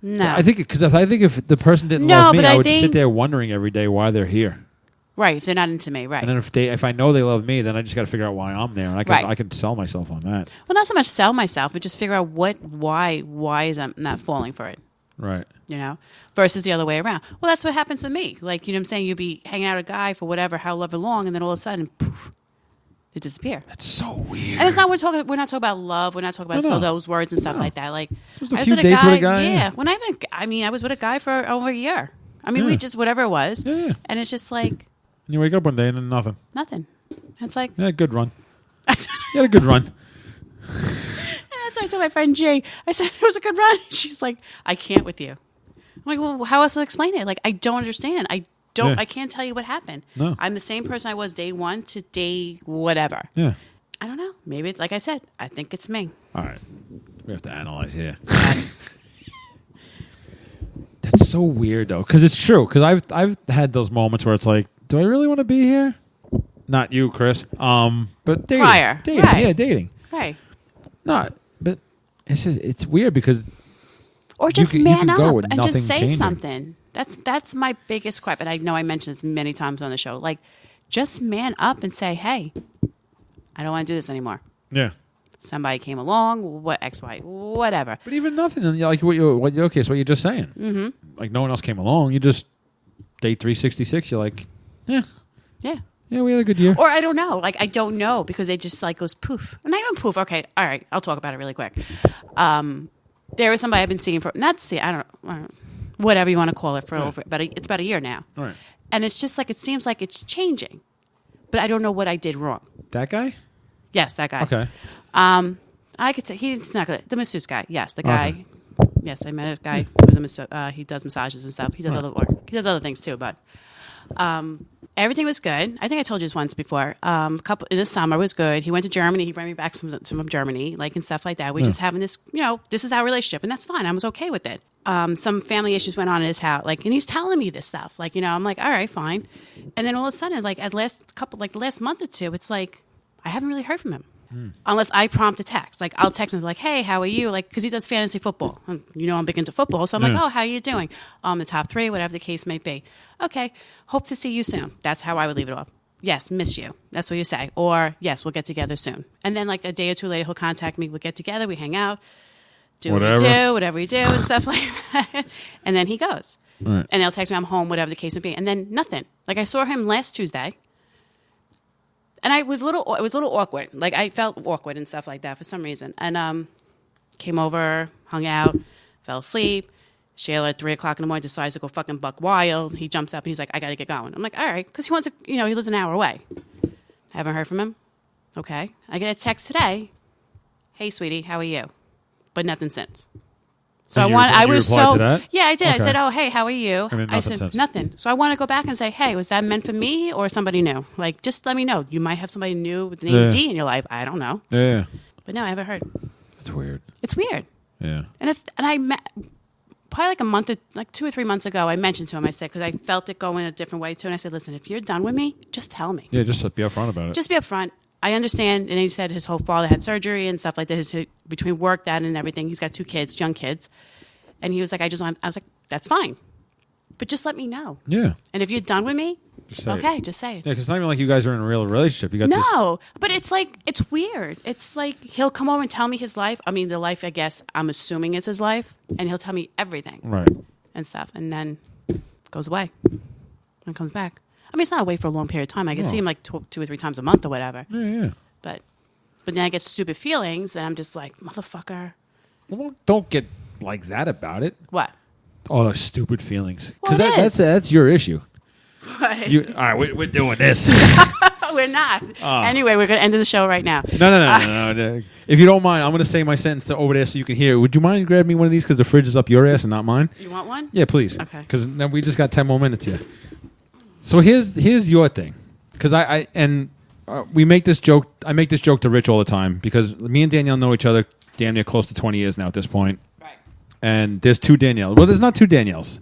No. I think if the person didn't love me, I would sit there wondering every day why they're here. Right, if they're not into me, right. And then if I know they love me, then I just got to figure out why I'm there, and I can sell myself on that. Well, not so much sell myself, but just figure out why is I'm not falling for it. Right. You know, versus the other way around. Well, that's what happens with me. Like, you know what I'm saying? You'd be hanging out with a guy for however long, and then all of a sudden, poof, they disappear. That's so weird. And it's not we're not talking about love. We're not talking about those words and stuff like that. Like, just a few dates with a guy. Yeah. When I was with a guy for over a year. I mean, we just whatever it was. Yeah. And it's just like. And you wake up one day and then nothing. Nothing. It's like. Yeah, good run. You had a good run. So I told my friend Jay, I said, it was a good run. She's like, I can't with you. I'm like, well, how else to explain it? Like, I don't understand. I can't tell you what happened. No. I'm the same person I was day one to day whatever. Yeah. I don't know. Maybe it's like I said, I think it's me. All right. We have to analyze here. That's so weird though, because it's true. Because I've had those moments where it's like, do I really want to be here? Not you, Chris. But dating. Prior. Dating. Right. Yeah, dating. Right. No, but it's weird because or just man up and just say changing. something. That's my biggest gripe, and I know I mentioned this many times on the show. Like, just man up and say, "Hey, I don't want to do this anymore." Yeah. Somebody came along, what X, Y, whatever. But even nothing, like what you're just saying. Mm-hmm. Like no one else came along. You just day 366. You're like, yeah. Yeah, we had a good year. Or I don't know. Like, I don't know because it just like goes poof. Not even poof. Okay. All right. I'll talk about it really quick. There was somebody I've been seeing I don't know, whatever you want to call it it's about a year now. All right. And it's just like, it seems like it's changing, but I don't know what I did wrong. That guy? Yes, that guy. Okay. I could say he's not good. The masseuse guy. Yes, the guy. Okay. Yes, I met a guy who was a masseuse. He does massages and stuff. He does other work. He does other things too, but everything was good. I think I told you this once before. In the summer was good. He went to Germany. He brought me back some from Germany, like and stuff like that. We just having this, this is our relationship, and that's fine. I was okay with it. Some family issues went on in his house, and he's telling me this stuff, I'm like, all right, fine. And then all of a sudden, last month or two, it's like I haven't really heard from him. Unless I prompt a text. Like, I'll text him like, hey, how are you? Like, because he does fantasy football. You know I'm big into football. So I'm like, oh, how are you doing? The top 3, whatever the case may be. Okay, hope to see you soon. That's how I would leave it off. Yes, miss you. That's what you say. Or, yes, we'll get together soon. And then, like, a day or 2 later, he'll contact me. We'll get together. We hang out. Do whatever we do, and stuff like that. And then he goes. Right. And they'll text me, I'm home, whatever the case may be. And then nothing. Like, I saw him last Tuesday. And it was a little awkward. Like, I felt awkward and stuff like that for some reason. And came over, hung out, fell asleep. Shayla at 3 o'clock in the morning decides to go fucking buck wild. He jumps up and he's like, I got to get going. I'm like, all right. Because he wants to, he lives an hour away. Haven't heard from him. Okay. I get a text today. Hey, sweetie, how are you? But nothing since. So I was so to that? Yeah, I did. Okay. I said, "Oh, hey, how are you?" I said nothing. So I want to go back and say, "Hey, was that meant for me or somebody new? Like, just let me know. You might have somebody new with the name D in your life. I don't know." Yeah. But no, I haven't heard. That's weird. It's weird. Yeah. And I met probably like 2 or 3 months ago. I mentioned to him. I said because I felt it going a different way too. And I said, "Listen, if you're done with me, just tell me." Yeah, just be upfront about it. Just be upfront. I understand. And he said his whole father had surgery and stuff like that. Between work, that, and everything, he's got 2 kids, young kids. And he was like, I was like, that's fine. But just let me know. Yeah. And if you're done with me, just say it. Yeah, because it's not even like you guys are in a real relationship. You got but it's like, it's weird. It's like he'll come over and tell me his life. I mean, the life, I guess, I'm assuming is his life. And he'll tell me everything. Right. And stuff. And then goes away. And comes back. I mean, it's not away for a long period of time. I can see him like 2 or 3 times a month or whatever. Yeah. But then I get stupid feelings, and I'm just like, motherfucker. Well, don't get like that about it. What? Oh, those stupid feelings. Because that's your issue. What? All right, we're doing this. We're not. Anyway, we're going to end the show right now. No. If you don't mind, I'm going to say my sentence over there so you can hear it. Would you mind grabbing me one of these because the fridge is up your ass and not mine? You want one? Yeah, please. Okay. Because we just got 10 more minutes here. So here's your thing. Because we make this joke. I make this joke to Rich all the time because me and Danielle know each other damn near close to 20 years now at this point. Right. And there's 2 Danielles. Well, there's not 2 Danielles.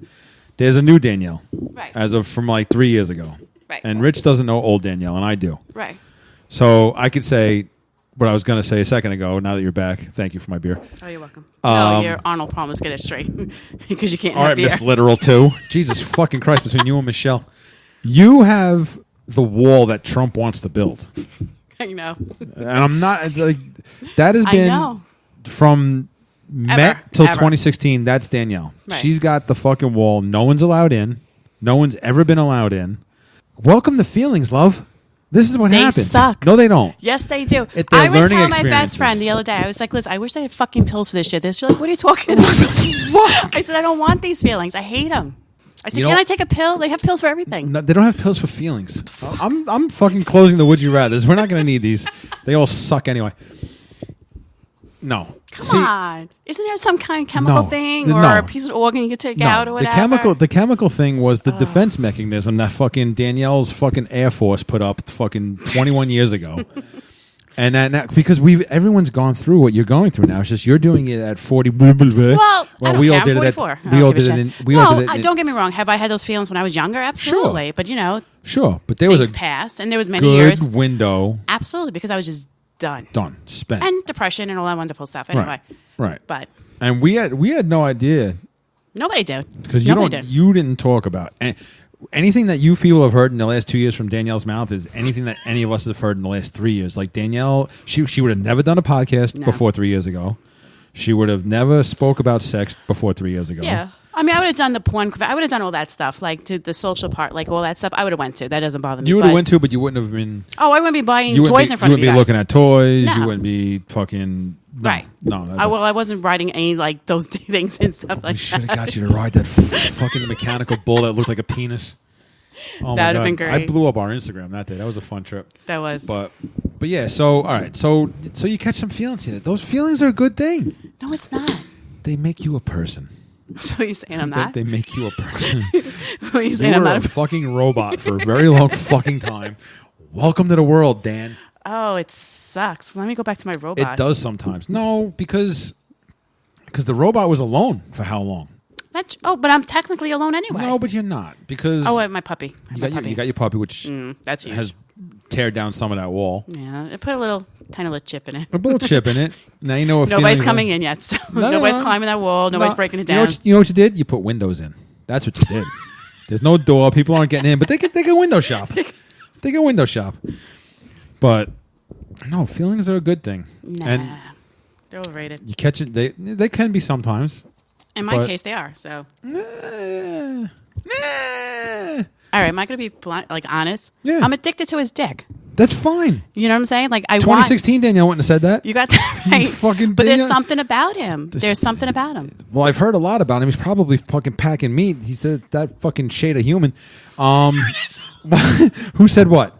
There's a new Danielle. Right. As of from like 3 years ago. Right. And Rich doesn't know old Danielle, and I do. Right. So I could say what I was going to say a second ago. Now that you're back, thank you for my beer. Oh, you're welcome. No, you're Arnold Palmer's. Get it straight because you can't. All have right, beer. Miss Literal too. Jesus fucking Christ! Between you and Michelle, you have the wall that Trump wants to build. I know. And I'm not like that has been from Met till 2016. That's Danielle. Right. She's got the fucking wall. No one's allowed in. No one's ever been allowed in. Welcome to feelings, love. This is what happens. They suck. No, they don't. Yes, they do. I was telling my best friend the other day, I was like, listen, I wish they had fucking pills for this shit. She's like, what are you talking about? Fuck? I said, I don't want these feelings. I hate them. I said, can I take a pill? They have pills for everything. No, they don't have pills for feelings. I'm fucking closing the Would You Rathers. We're not going to need these. They all suck anyway. No. Come on. Isn't there some kind of chemical thing or a piece of organ you could take out or whatever? The chemical thing was the defense mechanism that fucking Danielle's fucking Air Force put up fucking 21 years ago. And that because everyone's gone through what you're going through now. It's just you're doing it at 40. Well, we all did it. We all did it. Don't get me wrong. Have I had those feelings when I was younger? Absolutely. Sure. But sure. But there was past, and there was many years. Good window. Absolutely, because I was just done, spent, and depression and all that wonderful stuff. Anyway, right. But we had no idea. Nobody did because you didn't talk about anything that you people have heard in the last 2 years from Danielle's mouth is anything that any of us have heard in the last 3 years. Like Danielle, she would have never done a podcast before 3 years ago. She would have never spoke about sex before 3 years ago. Yeah. I mean, I would have done the porn. I would have done all that stuff, like to the social part, like all that stuff. I would have went to. That doesn't bother me. You would have went to, but you wouldn't have been. Oh, I wouldn't be buying toys in front of you. You wouldn't be looking at toys. No. You wouldn't be fucking. No, right. No. I wasn't riding any like those things and stuff like that. We should have got you to ride that fucking mechanical bull that looked like a penis. Oh that would have been great. I blew up our Instagram that day. That was a fun trip. That was. But yeah. So all right. So you catch some feelings here. Those feelings are a good thing. No, it's not. They make you a person. So you're saying I'm not? They make you a person. What are you saying? I'm not a fucking robot for a very long fucking time. Welcome to the world, Dan. Oh, it sucks. Let me go back to my robot. It does sometimes. No, because the robot was alone for how long? But I'm technically alone anyway. No, but you're not because. Oh, my puppy. You got your puppy, which that's huge. has teared down some of that wall. Yeah, it put a little tiny little chip in it. A little chip in it. Now you know what. Nobody's coming in yet. So nobody's climbing that wall. Nobody's breaking it down. You know what you did? You put windows in. That's what you did. There's no door. People aren't getting in, but they can window shop. They can window shop. But no, feelings are a good thing. Nah, and they're overrated. You catch it. They can be sometimes. In my case, they are. So. Nah. All right, am I going to be like honest? Yeah. I'm addicted to his dick. That's fine. You know what I'm saying? Like 2016, Danielle wouldn't have said that. You got that right. Fucking but Danielle. there's something about him. There's something about him. Well, I've heard a lot about him. He's probably fucking packing meat. He's that fucking shade of human. Who said what?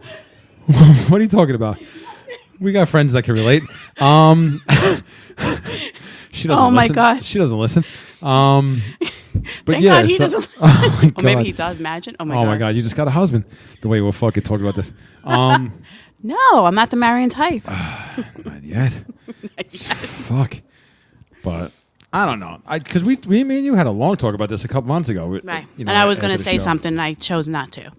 What are you talking about? We got friends that can relate. She doesn't. Oh my listen. God. She doesn't listen. But Thank yeah, God he doesn't listen. Oh my God. Or maybe he does. Imagine. Oh my God. You just got a husband. The way we'll fucking talk about this. No, I'm not the marrying type. Not yet. Fuck. But I don't know. Because me and you had a long talk about this a couple months ago. Right. And I was going to say something, and I chose not to.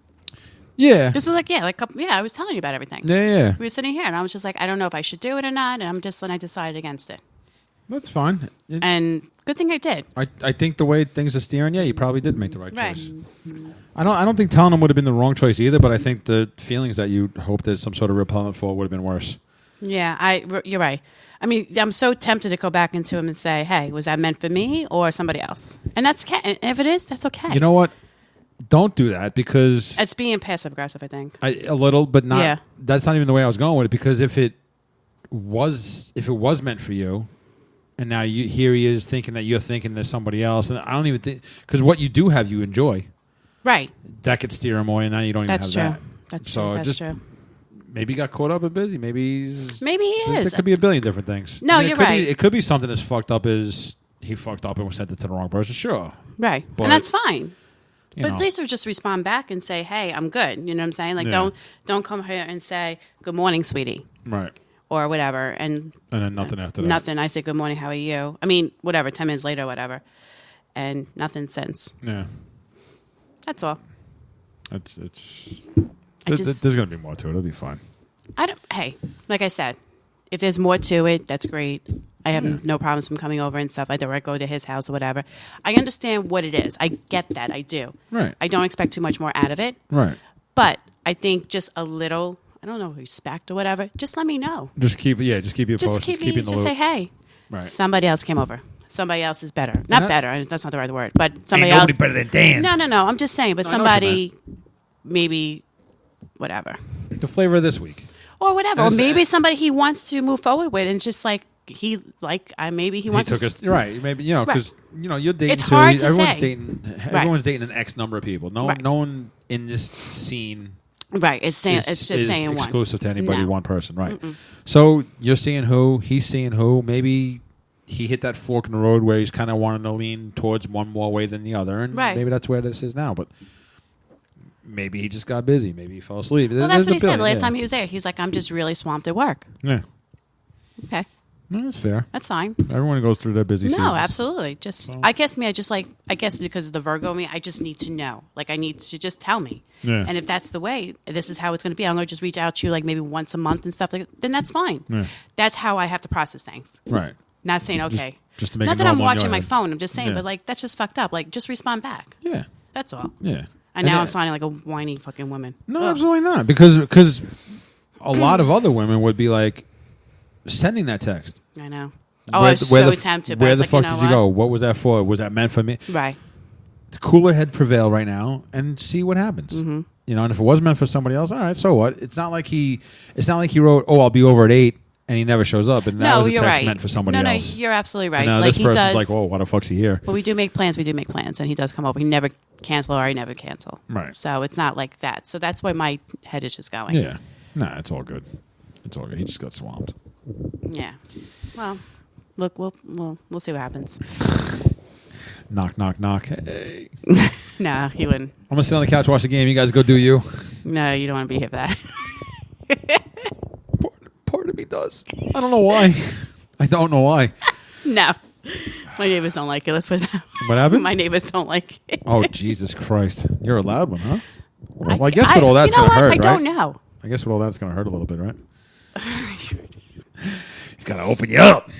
Yeah. This was I was telling you about everything. Yeah. We were sitting here, and I was just like, I don't know if I should do it or not, and I decided against it. That's fine. And good thing I did. I think the way things are steering, you probably did make the right choice. I don't think telling him would have been the wrong choice either, but I think the feelings that you hope there's some sort of repellent for would have been worse. Yeah, you're right. I mean, I'm so tempted to go back into him and say, hey, was that meant for me or somebody else? And if it is, that's okay. You know what? Don't do that because... It's being passive-aggressive, I think. A little, but not... Yeah. That's not even the way I was going with it because if it was meant for you... And now here he is thinking that you're thinking there's somebody else. And I don't even think... Because what you do have, you enjoy. Right. That could steer him away, and now you don't even have that. That's true. That's true. Maybe he got caught up and busy. Maybe he is. There could be a billion different things. No, you're right. It could be something as fucked up as he fucked up and sent it to the wrong person. Sure. Right. And that's fine. But know. at least we just respond back and say, hey, I'm good. You know what I'm saying? Like, don't come here and say, good morning, sweetie. Right. Or whatever. And then nothing after that. Nothing. I say, good morning, how are you? I mean, whatever, 10 minutes later, whatever. And nothing since. Yeah. That's all. There's going to be more to it. It'll be fine. Hey, like I said, if there's more to it, that's great. I have no problems from coming over and stuff like that, or I go to his house or whatever. I understand what it is. I get that. I do. Right. I don't expect too much more out of it. Right. But I think just a little, I don't know, respect or whatever, just let me know. Just keep you posted. Just say, hey, somebody else came over. Somebody else is better. Not better. That's not the right word. But somebody else. Nobody better than Dan. No. I'm just saying. But somebody, maybe, whatever. The flavor of this week. Or whatever. Or maybe somebody he wants to move forward with, and it's just like maybe he wants to. Right. Maybe because you're dating. It's hard to everyone's say. Dating. Everyone's dating an X number of people. No one in this scene. Right. It's just saying one. Exclusive to anybody, one person. Right. Mm-mm. So you're seeing who, he's seeing who. Maybe he hit that fork in the road where he's kind of wanting to lean towards one more way than the other, and maybe that's where this is now. But maybe he just got busy. Maybe he fell asleep. Well, that's what he said the last time he was there. He's like, I'm just really swamped at work. Yeah. Okay. No, that's fair. That's fine. Everyone goes through their busy seasons. No, absolutely. I guess because of the Virgo in me, I just need to know. Like, I need to just tell me. Yeah. And if that's the way, this is how it's going to be. I'm going to just reach out to you like maybe once a month and stuff like that. Then that's fine. Yeah. That's how I have to process things. Right. Not saying, okay. Just to make Not that I'm watching my phone. I'm just saying, but like, that's just fucked up. Like, just respond back. Yeah. That's all. Yeah. And now I'm sounding like a whiny fucking woman. No, absolutely not. Because a lot of other women would be like sending that text. I know. I was so tempted. Where the fuck did you go? What was that for? Was that meant for me? Right. Cooler head prevail right now and see what happens. Mm-hmm. And if it was meant for somebody else, all right, so what? It's not like he wrote, "Oh, I'll be over at 8," and he never shows up. And that was a text meant for somebody else. No, you're absolutely right. And now this person's like, "Oh, why the fuck's he here?" Well, we do make plans, and he does come over. He never cancel or I never cancel. Right. So it's not like that. So that's why my head is just going. Yeah. Nah, it's all good. It's all good. He just got swamped. Yeah. Well, look, we'll see what happens. Knock, knock, knock. Hey. Nah, he wouldn't. I'm gonna sit on the couch, watch the game. You guys go do you. No, you don't want to be here for that. Part of me does. I don't know why. I don't know why. No. My neighbors don't like it. Let's put it that way. What happened? My neighbors don't like it. Oh, Jesus Christ. You're a loud one, huh? Well, I guess with all that's going to hurt, right? I don't know. I guess with all that's going to hurt a little bit, right? got to open you up.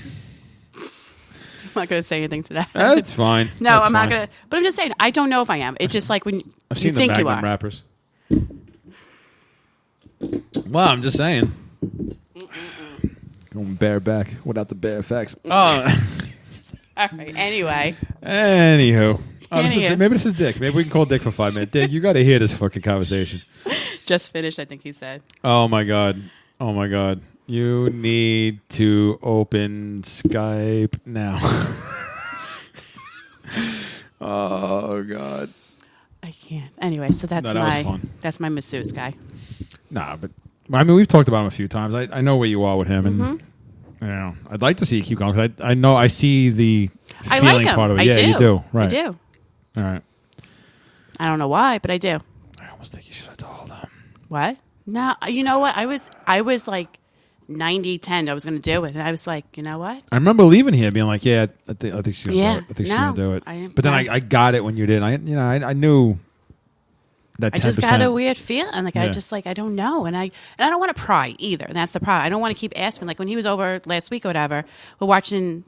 I'm not going to say anything to that. That's fine. No, That's I'm not fine. going to. But I'm just saying, I don't know if I am. It's just like when I've you seen the think you Magnum are. rappers. Well, I'm just saying. Going bareback without the bare facts. Oh. All right. Anyway. Anywho. Maybe this is Dick. Maybe we can call Dick for 5 minutes. Dick, you got to hear this fucking conversation. Just finished, I think he said. Oh, my God. Oh, my God. You need to open Skype now. Oh, God. I can't. Anyway, so that's that's my masseuse guy. Nah, but I mean, we've talked about him a few times. I know where you are with him, and you know, I'd like to see you keep going because I know I see the feeling part of it. You do. Right. I do. All right. I don't know why, but I do. I almost think you should have told him. What? No, you know what? I was like 90-10. I was going to do it, and I was like, you know what? I remember leaving here being like, yeah, I think she's going to do it. I think she's going to do it. But then I got it when you did. I knew that 10%. I just got a weird feeling. Like, I just like, I don't know. And I don't want to pry either. And that's the problem. I don't want to keep asking. Like when he was over last week or whatever, we're watching,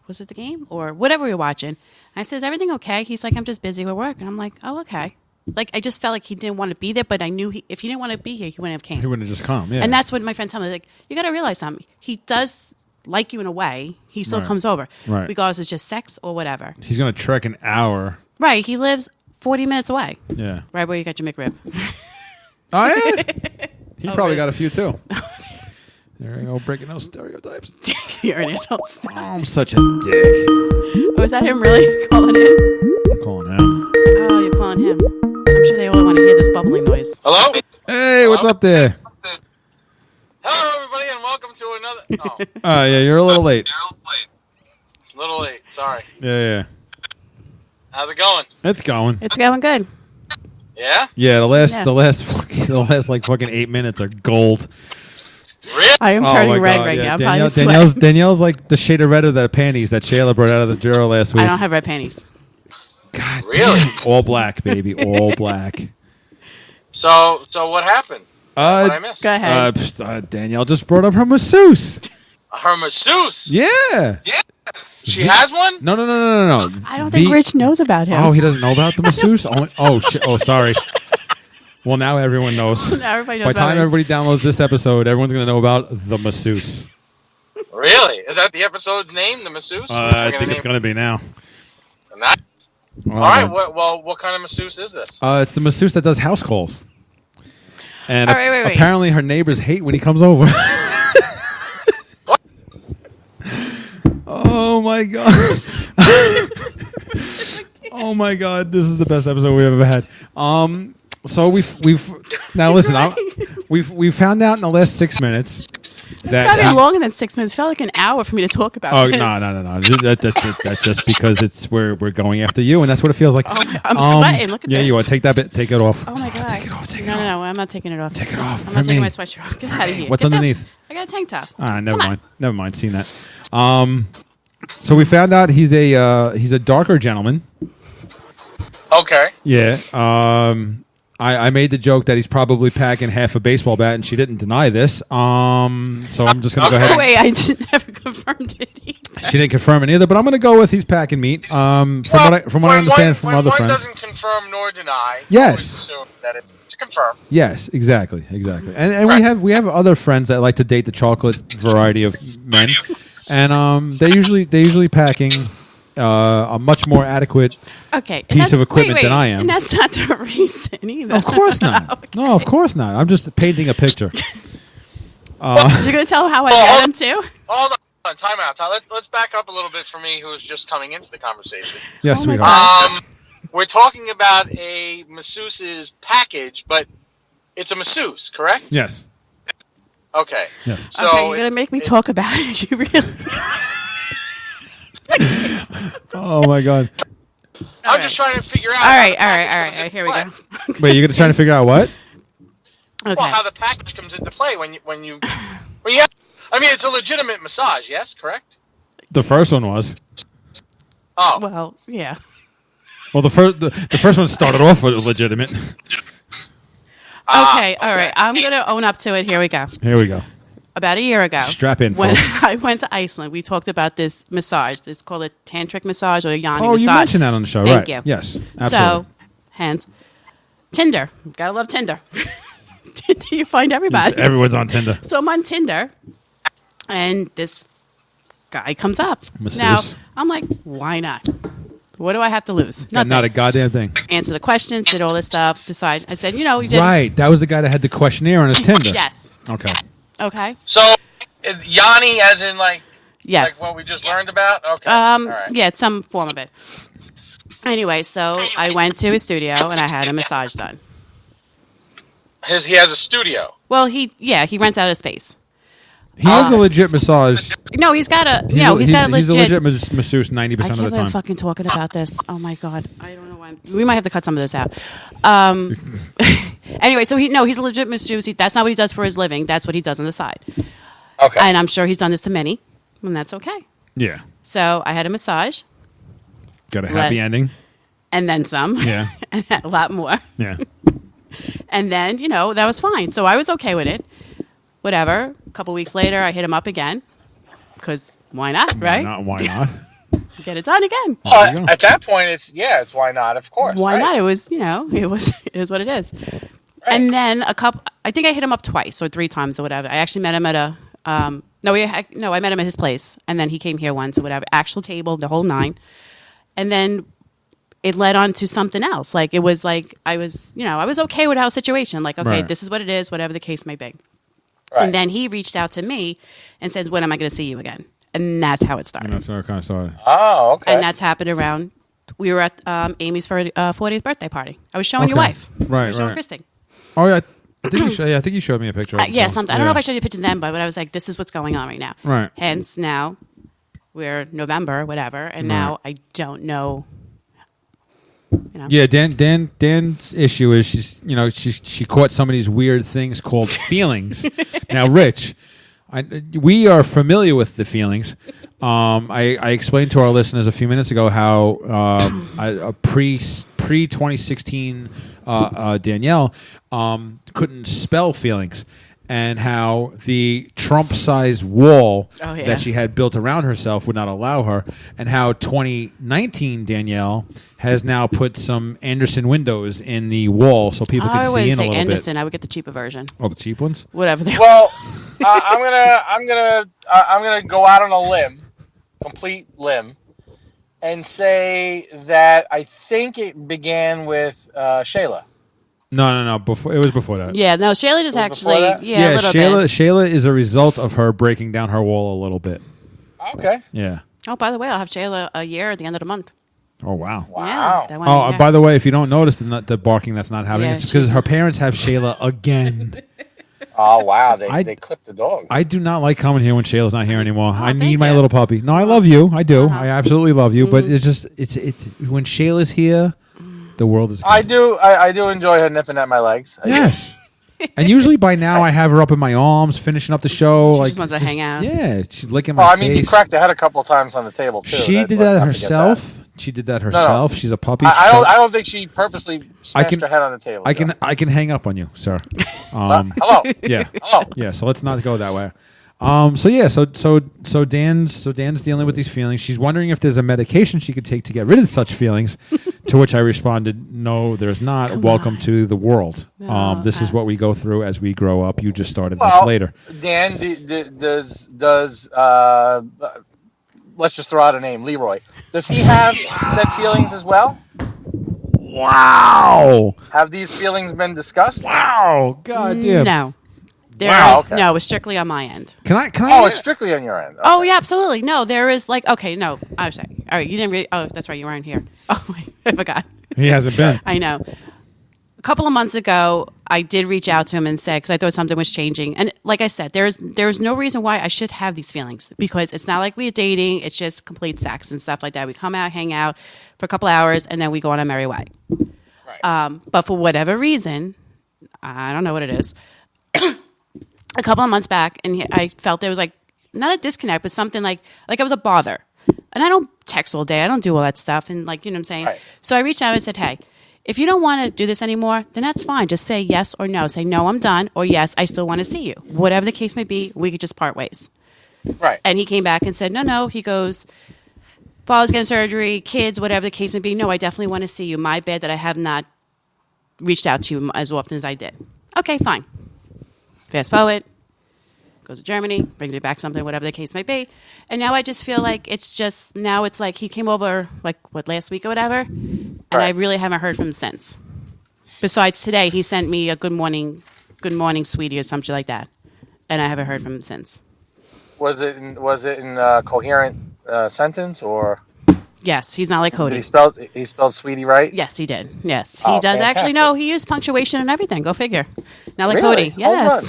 was it the game? Or whatever we were watching. I said, is everything okay? He's like, I'm just busy with work. And I'm like, oh, okay. Like, I just felt like he didn't want to be there, but I knew if he didn't want to be here, he wouldn't have came. He wouldn't have just come, yeah. And that's what my friend told me. Like, you got to realize something. He does like you in a way. He still comes over. Right. Regardless it's just sex or whatever. He's going to trek an hour. Right. He lives 40 minutes away. Yeah. Right where you got your McRib. Oh, yeah? He probably got a few, too. There you go, breaking those stereotypes. You're an asshole. Oh, I'm such a dick. Oh, is that him really calling in? I'm calling him. Oh, you're calling him. I'm sure they all want to hear this bubbling noise. Hello? Hey, what's up there? Hello, everybody, and welcome to another... Yeah, you're a little late. A little late, sorry. Yeah. How's it going? It's going. It's going good. Yeah? Yeah, the last like fucking 8 minutes are gold. Really? I am turning red right now. I'm probably sweating. Danielle's like the shade of red of the panties that Shayla brought out of the drawer last week. I don't have red panties. God really? Damn. All black, baby. All black. So what happened? What I missed? Go ahead. Danielle just brought up her masseuse. Her masseuse? Yeah. Yeah. She has one? No. I don't think Rich knows about him. Oh, he doesn't know about the masseuse? Shit. Oh, sorry. Well, now everyone knows. Now everybody knows By the time everybody downloads this episode, everyone's going to know about the masseuse. Really? Is that the episode's name, the masseuse? I think it's going to be now. Nice. All right. What kind of masseuse is this? It's the masseuse that does house calls. And wait. apparently her neighbors hate when he comes over. What? Oh, my God. Oh, my God. This is the best episode we've ever had. So we've now listen. We've found out in the last 6 minutes that it's probably longer than 6 minutes. It felt like an hour for me to talk about. This. No. That's just because we're going after you, and that's what it feels like. Oh, I'm sweating. Look at this. Yeah, you want to take that bit? Take it off. Oh my God! Take it off. No, I'm not taking it off. Take it off. I'm not taking my sweatshirt off. Get out of here. What's underneath? I got a tank top. Never mind. Seen that. So we found out he's a darker gentleman. Okay. Yeah. I made the joke that he's probably packing half a baseball bat, and she didn't deny this. So I'm just going to go ahead. Wait, I never confirmed it either. She didn't confirm it either, but I'm going to go with he's packing meat. From what I understand from other friends. One doesn't confirm nor deny. Yes. Assume that it's to confirm. Yes, exactly. And right. we have other friends that like to date the chocolate variety of men, and they usually packing a much more adequate piece of equipment than I am. And that's not the reason either. Of course not. Okay. No, of course not. I'm just painting a picture. You're going to tell how I got him too? Hold on, time out. Let's back up a little bit for me who's just coming into the conversation. Yes, sweetheart. We're talking about a masseuse's package, but it's a masseuse, correct? Yes. Okay. Yes. So okay, you're going to make me talk about it. You really... Oh my God! I'm just trying to figure out. All right. Here we go. Wait, you're gonna try to figure out what? Okay. Well, how the package comes into play when you have. I mean, it's a legitimate massage, yes, correct? The first one was. Oh. Well, yeah. Well, the first one started off with legitimate. Okay. All right. I'm gonna own up to it. Here we go. Here we go. about a year ago, strap in, when folks. I went to Iceland, we talked about this massage. It's called a tantric massage or a yoni massage. Oh, you mentioned that on the show, Thank right? you. Yes, absolutely. So, hence, Tinder. Gotta love Tinder. Tinder, you find everybody. Everyone's on Tinder. So I'm on Tinder, and this guy comes up. Masseuse. Now, I'm like, why not? What do I have to lose? Nothing. Not a goddamn thing. Answer the questions, did all this stuff, decide. I said, you did. Right. That was the guy that had the questionnaire on his Tinder. Yes. Okay. Okay. So, Yanni, as in Yes. like what we just learned about? Okay. All right. Yeah, it's some form of it. Anyway, so I went to his studio and I had a massage done. He has a studio. Well, he rents out a space. He has a legit massage. No, he's got a He's a legit masseuse 90% I of the can't time. believe I'm fucking talking about this. Oh my god, I don't know why. We might have to cut some of this out. Anyway, so he's a legit masseuse. That's not what he does for his living. That's what he does on the side. Okay. And I'm sure he's done this to many, and that's okay. Yeah. So I had a massage. Got a happy ending. And then some. Yeah. And a lot more. Yeah. And then, that was fine. So I was okay with it. Whatever. A couple weeks later, I hit him up again. Because why not, right? Why not? Get it done again. At that point, it's why not? Of course. Why right? not? It is what it is. Right. And then I think I hit him up twice or 3 times or whatever. I actually met him at I met him at his place. And then he came here once or whatever. Actual table, the whole 9. And then it led on to something else. Like, it was like, I was okay with our situation. Like, okay, right. This is what it is, whatever the case may be. Right. And then he reached out to me and says, when am I going to see you again? And that's how it started. And that's how it kind of started. Oh, okay. And that's happened around, we were at Amy's 40th birthday party. I was showing your wife. Right, I was showing right. Christy. Oh, yeah. I think you showed me a picture. Yeah, something. I don't know if I showed you a picture then, but I was like, this is what's going on right now. Right. Hence, now we're November, whatever, and now I don't know. Yeah, Dan's issue is she caught some of these weird things called feelings. Now, Rich, we are familiar with the feelings. I explained to our listeners a few minutes ago how a pre 2016 Danielle couldn't spell feelings, and how the Trump-sized wall that she had built around herself would not allow her, and how 2019 Danielle has now put some Anderson windows in the wall so people can see in a little bit. I wouldn't say Anderson. I would get the cheaper version. Oh, the cheap ones? Whatever they Well, I'm gonna go out on a limb, complete limb, and say that I think it began with Shayla. No. It was before that. Yeah, no. Shayla just actually. A little bit. Shayla is a result of her breaking down her wall a little bit. Okay. Yeah. Oh, by the way, I'll have Shayla a year at the end of the month. Oh, wow. Wow. Yeah, by the way, if you don't notice the barking that's not happening, Yeah, it's because her parents have Shayla again. Oh, wow. They clipped the dog. I do not like coming here when Shayla's not here anymore. I need thank my you. little puppy. No, I love you. I do. I absolutely love you. But it's just it's when Shayla's here, the world is. I do enjoy her nipping at my legs. Yes. And usually by now I have her up in my arms, finishing up the show. She like just wants to hang out. Yeah, she's licking my face. he cracked the head a couple of times on the table too. She did that herself. She did that herself. No. She's a puppy. I don't think she purposely smashed her head on the table. I can hang up on you, sir. Hello. Yeah. Hello. Yeah. So let's not go that way. So Dan's dealing with these feelings. She's wondering if there's a medication she could take to get rid of such feelings. To which I responded, "No, there's not. Welcome to the world. This is what we go through as we grow up. You just started much later." Dan, does let's just throw out a name, Leroy. Does he have said feelings as well? Wow. Have these feelings been discussed? Wow. God damn. No. Okay. No, it's strictly on my end. Can I? Oh, it's strictly on your end. Okay. Oh, yeah, absolutely. No, there is no. I'm sorry. All right, you didn't really. Oh, that's right. You weren't here. Oh, I forgot. He hasn't been. I know. A couple of months ago, I did reach out to him and say, because I thought something was changing. And like I said, there's no reason why I should have these feelings, because it's not like we're dating. It's just complete sex and stuff like that. We come out, hang out for a couple hours, and then we go on our merry way. Right. But for whatever reason, I don't know what it is, a couple of months back, and I felt there was like, not a disconnect, but something like I was a bother. And I don't text all day. I don't do all that stuff. And you know what I'm saying? Right. So I reached out and said, hey, If you don't want to do this anymore, then that's fine. Just say yes or no. Say, no, I'm done, or yes, I still want to see you. Whatever the case may be, we could just part ways. Right. And he came back and said, no. He goes, father's getting surgery, kids, whatever the case may be. No, I definitely want to see you. My bad that I have not reached out to you as often as I did. Okay, fine. Fast forward. Goes to Germany, brings me back something, whatever the case may be. And now I just feel like it's like he came over, last week or whatever, and I really haven't heard from him since. Besides today, he sent me a good morning, sweetie, or something like that. And I haven't heard from him since. Was it in a coherent sentence, or? Yes, he's not like Cody. Did he spelled sweetie right? Yes, he did. Yes, he does. Fantastic. Actually, no, he used punctuation and everything. Go figure. Not like Really? Cody. Yes.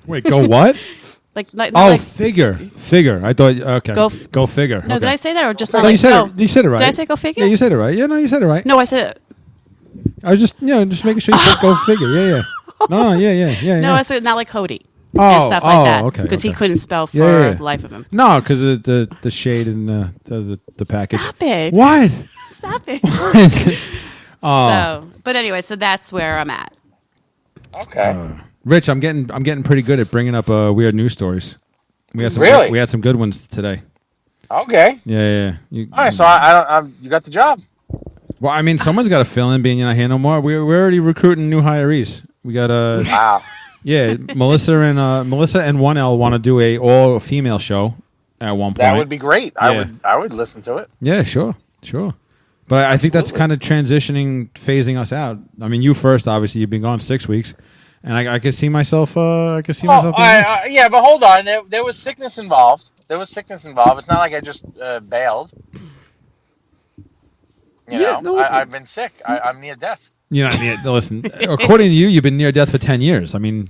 Wait, go what? Figure. I thought, okay. Go figure. No, okay. did I say that or just not No, like, you said it right. Did I say go figure? Yeah, you said it right. Yeah, no, you said it right. No, I said it. I was just making sure you said go figure. Yeah. No, yeah. No, I said not like Cody. And stuff like that. Okay. Because he couldn't spell for the life of him. No, because of the shade and the package. Stop it. What? Stop it. Oh. So, but anyway, so that's where I'm at. Okay. Rich, I'm getting pretty good at bringing up weird news stories. We had some Really? We had some good ones today. Okay. Yeah. All right. So you got the job. Well, I mean, someone's got to fill in, being you're not here no more. We're already recruiting new hirees. We got Wow. Yeah, Melissa and 1L want to do a all female show at one point. That would be great. Yeah. I would listen to it. Yeah, sure. But I think that's kind of transitioning, phasing us out. I mean, you first, obviously. You've been gone 6 weeks, and I could see myself. Myself. Yeah, but hold on. There was sickness involved. It's not like I just bailed. I've been sick. I'm near death. You know, listen. According to you, you've been near death for 10 years. I mean,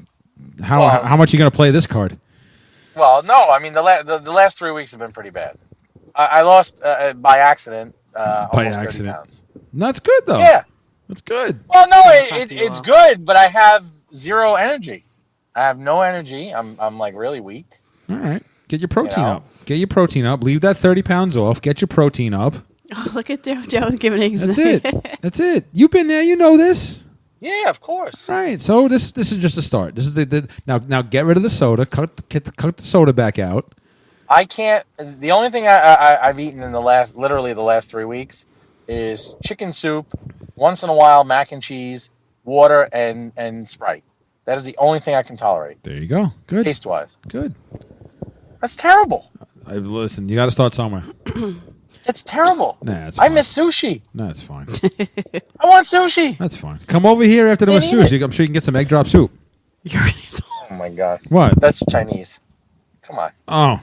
how much are you going to play this card? Well, no. I mean, the last 3 weeks have been pretty bad. I lost by accident. Almost 30 pounds. No, that's good though. Yeah, that's good. Well, no, it's good, but I have zero energy. I have no energy. I'm like really weak. All right, get your protein up. Get your protein up. Leave that 30 pounds off. Get your protein up. Oh, look at Joe giving an That's it. That's it. You've been there. You know this. Yeah, of course. Right. So this is just a start. This is now get rid of the soda. Cut the soda back out. I can't. The only thing I've eaten in the last 3 weeks is chicken soup. Once in a while, mac and cheese, water, and Sprite. That is the only thing I can tolerate. There you go. Good. Taste wise. Good. That's terrible. Listen, you got to start somewhere. It's terrible. Nah, it's fine. I miss sushi. Nah, it's fine. I want sushi. That's fine. Come over here after the masseuse. I'm sure you can get some egg drop soup. You're an asshole. Oh my god. What? That's Chinese. Come on. Oh.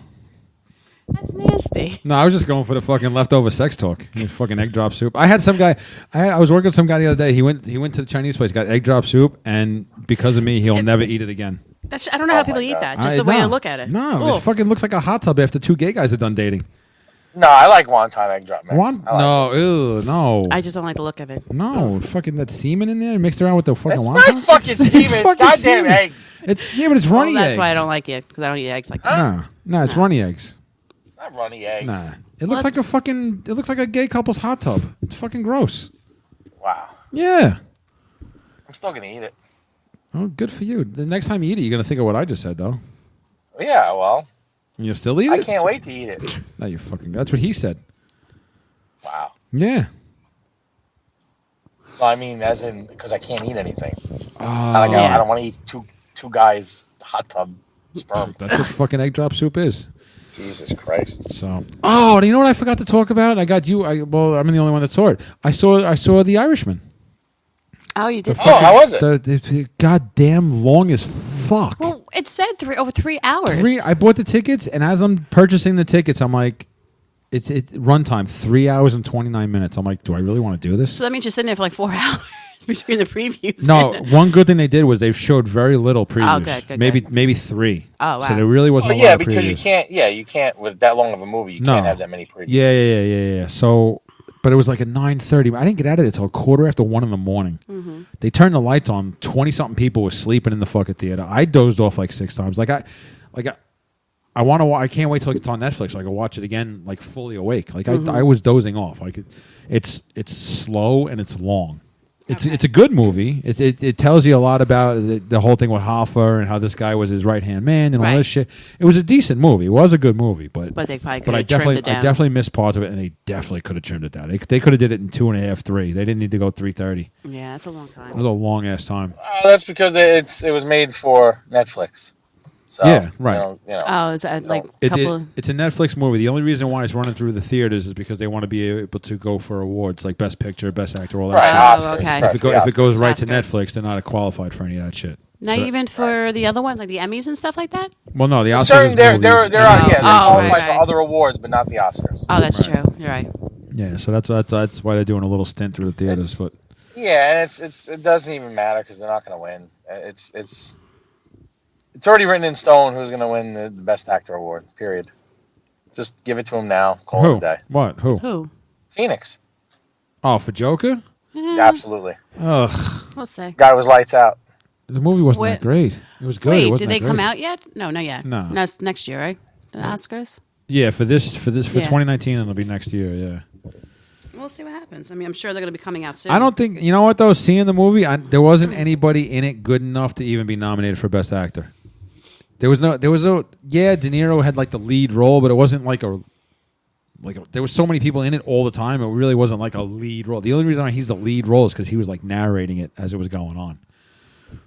That's nasty. No, I was just going for the fucking leftover sex talk. Fucking egg drop soup. I had some guy. I was working with some guy the other day. He went to the Chinese place, got egg drop soup, and because of me, he'll never eat it again. I don't know how people eat that. Just the way I look at it. No, it fucking looks like a hot tub after two gay guys are done dating. No, I like wonton egg drop mix. No. I just don't like the look of it. No, fucking that semen in there mixed around with the fucking wonton. It's not fucking semen. It's goddamn eggs. But it's runny eggs. That's why I don't like it, because I don't eat eggs like that. No, it's runny eggs. It's not runny eggs. Nah, it looks like it looks like a gay couple's hot tub. It's fucking gross. Wow. Yeah. I'm still gonna eat it. Oh, good for you. The next time you eat it, you're gonna think of what I just said, though. Yeah, well. And you still eat it? I can't wait to eat it. No, you fucking. That's what he said. Wow. Yeah. Well, I mean, as in, because I can't eat anything. Oh. I don't want to eat two guys' hot tub sperm. That's what fucking egg drop soup is. Jesus Christ. So. Oh, do you know what I forgot to talk about? I got you. I'm the only one that saw it. I saw The Irishman. Oh, you did. How was it? The goddamn long as fuck. Well, it said over 3 hours. I bought the tickets, and as I'm purchasing the tickets, I'm like, it's runtime 3 hours and 29 minutes. I'm like, do I really want to do this? So that means you're sitting there for like 4 hours between the previews. No, one good thing they did was they showed very little previews. Oh, good. Maybe 3. Oh, wow. So there really wasn't a lot of previews. because you can't with that long of a movie, you can't have that many previews. Yeah. So, but it was like at 9:30. I didn't get out of it until 1:15 in the morning. Mm-hmm. They turned the lights on. 20-something people were sleeping in the fucking theater. I dozed off like 6 times. I want to. I can't wait till it's on Netflix so I can watch it again, like fully awake. Like I was dozing off. Like it's slow and it's long. It's a good movie. It tells you a lot about the whole thing with Hoffa and how this guy was his right hand man and all this shit. It was a decent movie. It was a good movie, but they probably could have trimmed it down. I definitely missed parts of it, and they definitely could have trimmed it down. They could have did it in 2.5, 3. They didn't need to go 3:30. Yeah, that's a long time. It was a long ass time. That's because it was made for Netflix. So, yeah, right. Oh, is that like a couple? It's a Netflix movie. The only reason why it's running through the theaters is because they want to be able to go for awards like Best Picture, Best Actor, all that shit. Oh, okay. If it goes right to Netflix, they're not qualified for any of that shit. Not even for the other ones, like the Emmys and stuff like that? Well, no, the Oscars. They're qualified for other awards, but not the Oscars. Oh, that's true. You're right. Yeah, so that's why they're doing a little stint through the theaters. But yeah, and it doesn't even matter because they're not going to win. It's already written in stone who's going to win the Best Actor award. Period. Just give it to him now. Call it a day. What? Who? Phoenix. Oh, for Joker? Yeah, absolutely. Ugh. We'll see. Guy was lights out. The movie wasn't that great. It was good. Wait, did they come out yet? No, not yet. No. It's next year, right? The Oscars. Yeah, for 2019, it'll be next year. Yeah. We'll see what happens. I mean, I'm sure they're going to be coming out soon. I don't think you know what though. Seeing the movie, there wasn't anybody in it good enough to even be nominated for Best Actor. There was no. Yeah, De Niro had like the lead role, but it wasn't like there was so many people in it all the time. It really wasn't like a lead role. The only reason why he's the lead role is because he was like narrating it as it was going on.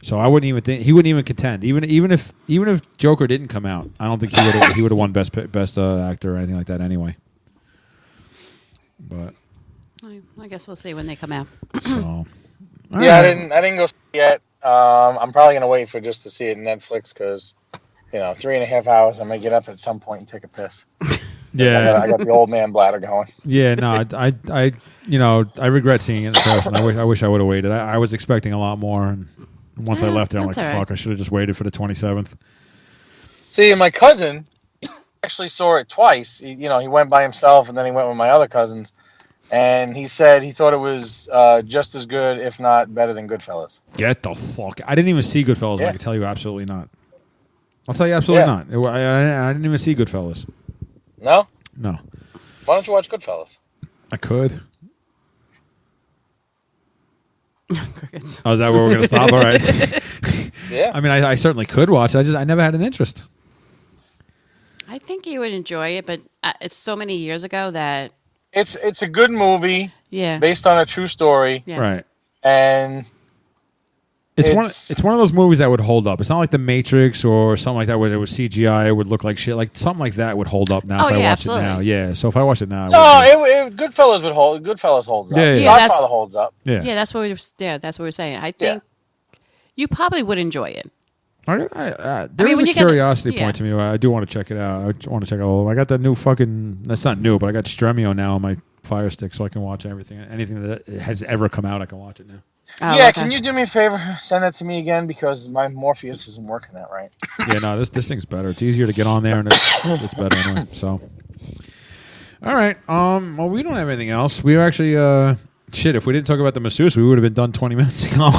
So I wouldn't even think he wouldn't even contend. Even if Joker didn't come out, I don't think he would have won best actor or anything like that anyway. But I guess we'll see when they come out. So yeah, I didn't go see it yet. I'm probably gonna wait for just to see it on Netflix because 3.5 hours. I may get up at some point and take a piss. Yeah, I got the old man bladder going. Yeah, no, I regret seeing it in person. I wish I would have waited. I was expecting a lot more, and once I left there, I'm like, fuck, I should have just waited for the 27th. See, my cousin actually saw it twice. He went by himself, and then he went with my other cousins, and he said he thought it was just as good, if not better than Goodfellas. Get the fuck! I didn't even see Goodfellas. Yeah. I can tell you absolutely not. I'll tell you absolutely not. I didn't even see Goodfellas. No? No. Why don't you watch Goodfellas? I could. Oh, is that where we're going to stop? All right. Yeah. I mean, I certainly could watch it. I never had an interest. I think you would enjoy it, but it's so many years ago that... It's a good movie. Yeah. Based on a true story. Yeah. Right. And... It's one of those movies that would hold up. It's not like The Matrix or something like that where it was CGI. It would look like shit. Like something like that would hold up now if I watch it now. Yeah. So if I watch it now, Goodfellas would hold. Goodfellas holds up. Yeah. Godfather holds up. Yeah. Yeah. That's what we're saying. I think you probably would enjoy it. There is a curiosity point to me. I do want to check it out. I want to check it all. I got that new fucking. That's not new, but I got Stremio now on my Fire Stick, so I can watch anything that has ever come out. I can watch it now. Oh, yeah, okay. Can you do me a favor? Send that to me again because my Morpheus isn't working that right. Yeah, no, this thing's better. It's easier to get on there and it's better anyway. So, all right. Well, we don't have anything else. We are actually shit. If we didn't talk about the masseuse, we would have been done 20 minutes ago.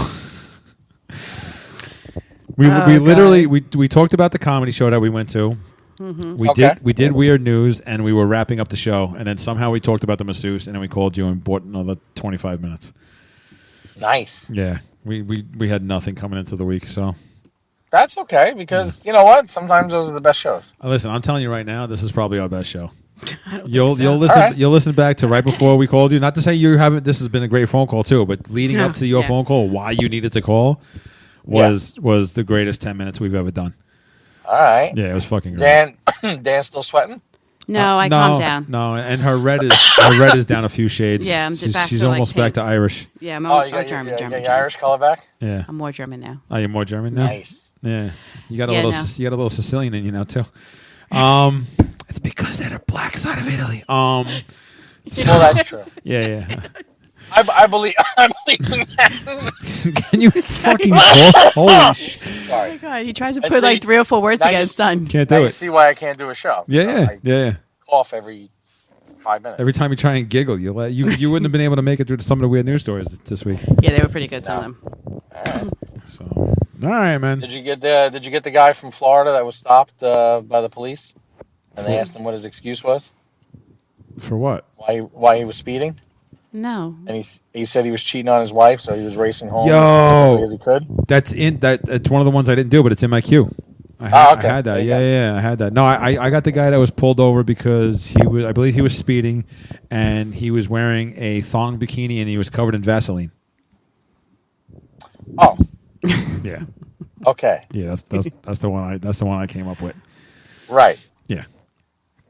we literally we talked about the comedy show that we went to. Mm-hmm. We did weird news and we were wrapping up the show and then somehow we talked about the masseuse and then we called you and bought another 25 minutes. Nice. Yeah, we had nothing coming into the week, so that's okay because you know what? Sometimes those are the best shows. Listen, I'm telling you right now, this is probably our best show. You'll listen back to right before we called you. Not to say you haven't. This has been a great phone call too, but leading up to your phone call, why you needed to call was the greatest 10 minutes we've ever done. All right. Yeah, it was fucking great. Dan's still sweating. No, I calmed down. No, and her red is down a few shades. Yeah, she's almost back to Irish. Yeah, I'm German. Your Irish color back. Yeah, I'm more German now. Oh, you're more German now. Nice. Yeah, you got a little Sicilian in you now too. It's because they're the black side of Italy. Well, that's true. Yeah. I believe in that. Can you fucking talk? Holy shit. Sorry. Oh my God, he tries to put like 3 or 4 words together. It's done. Can't do it. You see why I can't do a show. Yeah. Cough every 5 minutes. Every time you try and giggle, you wouldn't have been able to make it through some of the weird news stories this week. Yeah, they were pretty good, some of them. All right. So, all right, man. Did you get the guy from Florida that was stopped by the police? And they asked him what his excuse was? For what? Why he was speeding? No. And he said he was cheating on his wife, so he was racing home as quickly as he could. It's one of the ones I didn't do, but it's in my queue. Okay. I had that. Yeah, I had that. No, I got the guy that was pulled over because I believe he was speeding, and he was wearing a thong bikini and he was covered in Vaseline. Oh. Yeah. Okay. Yeah, that's the one I came up with. Right. Yeah.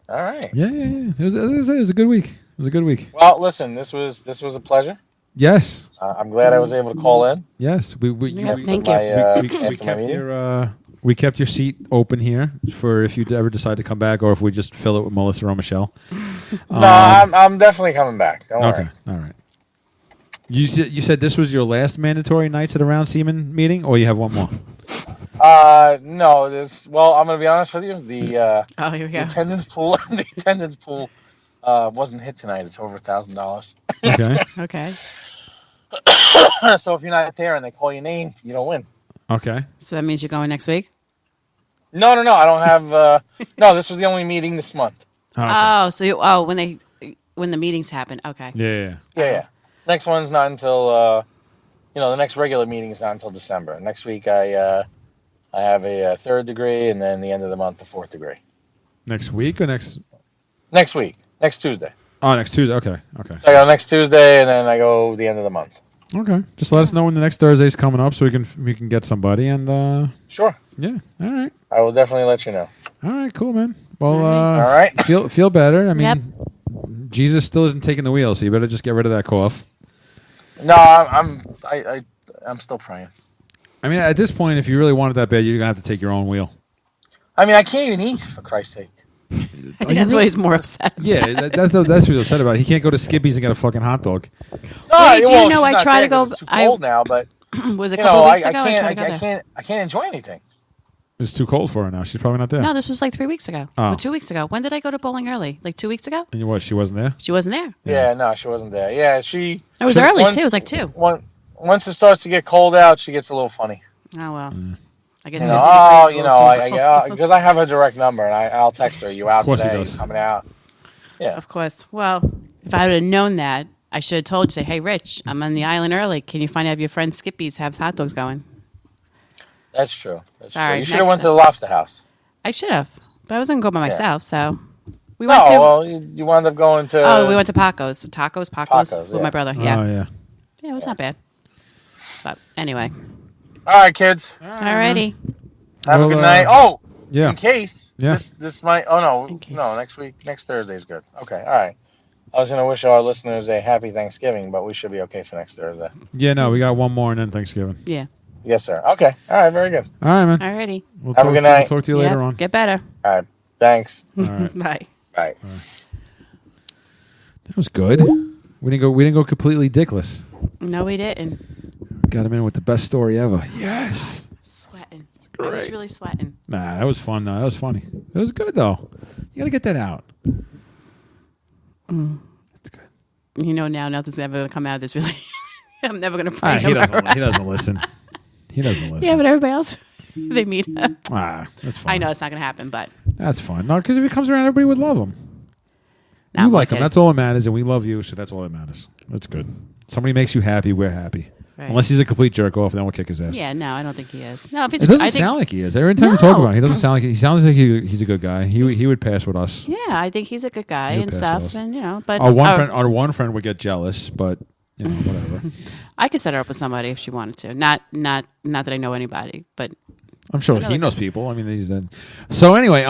All right. Yeah. It was a good week. It was a good week. Well, listen, this was a pleasure. Yes. I'm glad I was able to call in. Yes. Thank you. We kept your seat open here for if you ever decide to come back, or if we just fill it with Melissa or Michelle. No, I'm definitely coming back. Don't worry. Okay. All right. You said this was your last mandatory Knights of the Round Seaman meeting, or you have one more? No. Well, I'm going to be honest with you. Here we go. The attendance pool wasn't hit tonight. It's over $1,000. Okay. Okay. So if you're not there and they call your name, you don't win. Okay. So that means you're going next week? No. I don't have. No, this was the only meeting this month. Okay. Oh, so when the meetings happen. Okay. Yeah. Next one's not until the next regular meeting is not until December. Next week I have a third degree, and then the end of the month the fourth degree. Next week or next? Next week. Next Tuesday. Oh, next Tuesday. Okay. So I go next Tuesday, and then I go the end of the month. Okay. Just let us know when the next Thursday's coming up, so we can get somebody and. Sure. Yeah. All right. I will definitely let you know. All right. Cool, man. Well. All right. Feel better. I mean, Yep. Jesus still isn't taking the wheel, so you better just get rid of that cough. No, I'm still praying. I mean, at this point, if you really want it that bad, you're gonna have to take your own wheel. I mean, I can't even eat, for Christ's sake. I think that's why he's more upset. Yeah, that's what he's upset about. He can't go to Skibby's and get a fucking hot dog. No, Wait, do you know I try to go? It's too cold now, but Was it a couple of weeks ago? I can't enjoy anything. It's too cold for her now. She's probably not there. No, this was like 3 weeks ago. Oh. Or 2 weeks ago. When did I go to bowling early? Like 2 weeks ago? And what? She wasn't there. She wasn't there. Yeah, no, she wasn't there. Yeah, It was early too. It was like 2. Once it starts to get cold out, she gets a little funny. Oh well. I guess. Because I have a direct number, and I'll text her. You out today? You coming out? Yeah. Of course. Well, if I would have known that, I should have told you. Say, hey, Rich, I'm on the island early. Can you find out if your friend Skippy's have hot dogs going? That's true. Sorry, you should have went to the Lobster House. I should have, but I was gonna go by myself. So we went to. Well, you wound up going to. Oh, we went to Paco's. Pacos with my brother. Yeah. Oh yeah. Yeah, it was not bad. But anyway. All right, kids. Alrighty. Have a good night. Oh, yeah. In case this might. Oh no, next Thursday is good. Okay, all right. I was gonna wish our listeners a happy Thanksgiving, but we should be okay for next Thursday. Yeah, no, we got one more and then Thanksgiving. Yeah. Yes, sir. Okay. All right. Very good. All right, man. Alrighty. Have a good night. We'll talk to you later on. Get better. All right. Thanks. All right. Bye. Bye. That was good. We didn't go completely dickless. No, we didn't. Got him in with the best story ever. Yes. Sweating. Great. I was really sweating. Nah, that was fun though. That was funny. It was good though. You gotta get that out. It's good. You know now nothing's ever gonna come out of this really. I'm never gonna pray. He doesn't listen. He doesn't listen. Yeah, but everybody else they meet up. That's fine. I know it's not gonna happen, but that's fine. No, because if he comes around, everybody would love him. You like him. That's all that matters, and we love you, so that's all that matters. That's good. Somebody makes you happy, we're happy. Right. Unless he's a complete jerk off, then we'll kick his ass. Yeah, no, I don't think he is. No, if he's it doesn't sound like he is. Every time we talk about him, he doesn't sound like he sounds like he's a good guy. He would pass with us. Yeah, I think he's a good guy and stuff, and but our one friend would get jealous, but whatever. I could set her up with somebody if she wanted to. Not that I know anybody, but I'm sure he knows people. I mean, he's then. So anyway,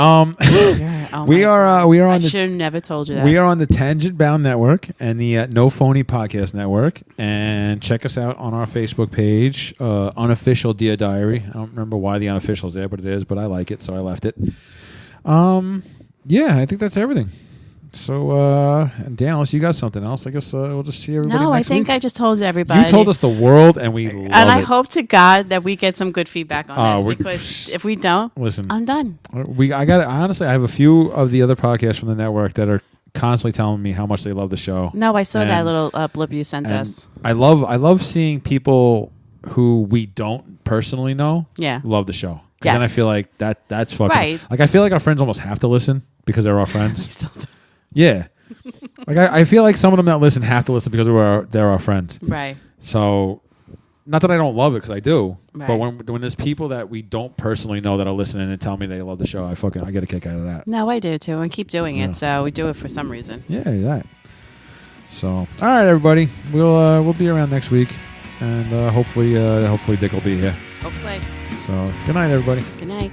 we are on. I should have never told you that. We are on the Tangent Bound Network and the No Phony Podcast Network, and check us out on our Facebook page, Unofficial Dear Diary. I don't remember why the unofficial's there, but it is. But I like it, so I left it. Yeah, I think that's everything. So, Dan, unless you got something else, I guess we'll just see everybody next week. I just told everybody. You told us the world, and we love it. And I hope to God that we get some good feedback on this, because if we don't, I'm done. Honestly, I have a few of the other podcasts from the network that are constantly telling me how much they love the show. No, I saw that little blip you sent us. I love seeing people who we don't personally know love the show. Yes. Then I feel like that's fucking... Right. Like, I feel like our friends almost have to listen because they're our friends. Still do. Yeah. Like I feel like some of them that listen have to listen because they're our friends. Right. So, not that I don't love it because I do, Right. but when there's people that we don't personally know that are listening and tell me they love the show, I get a kick out of that. No, I do too, and keep doing it. So we do it for some reason. Yeah, that. So, all right, everybody, we'll be around next week, and hopefully Dick will be here. Hopefully. So, good night, everybody. Good night.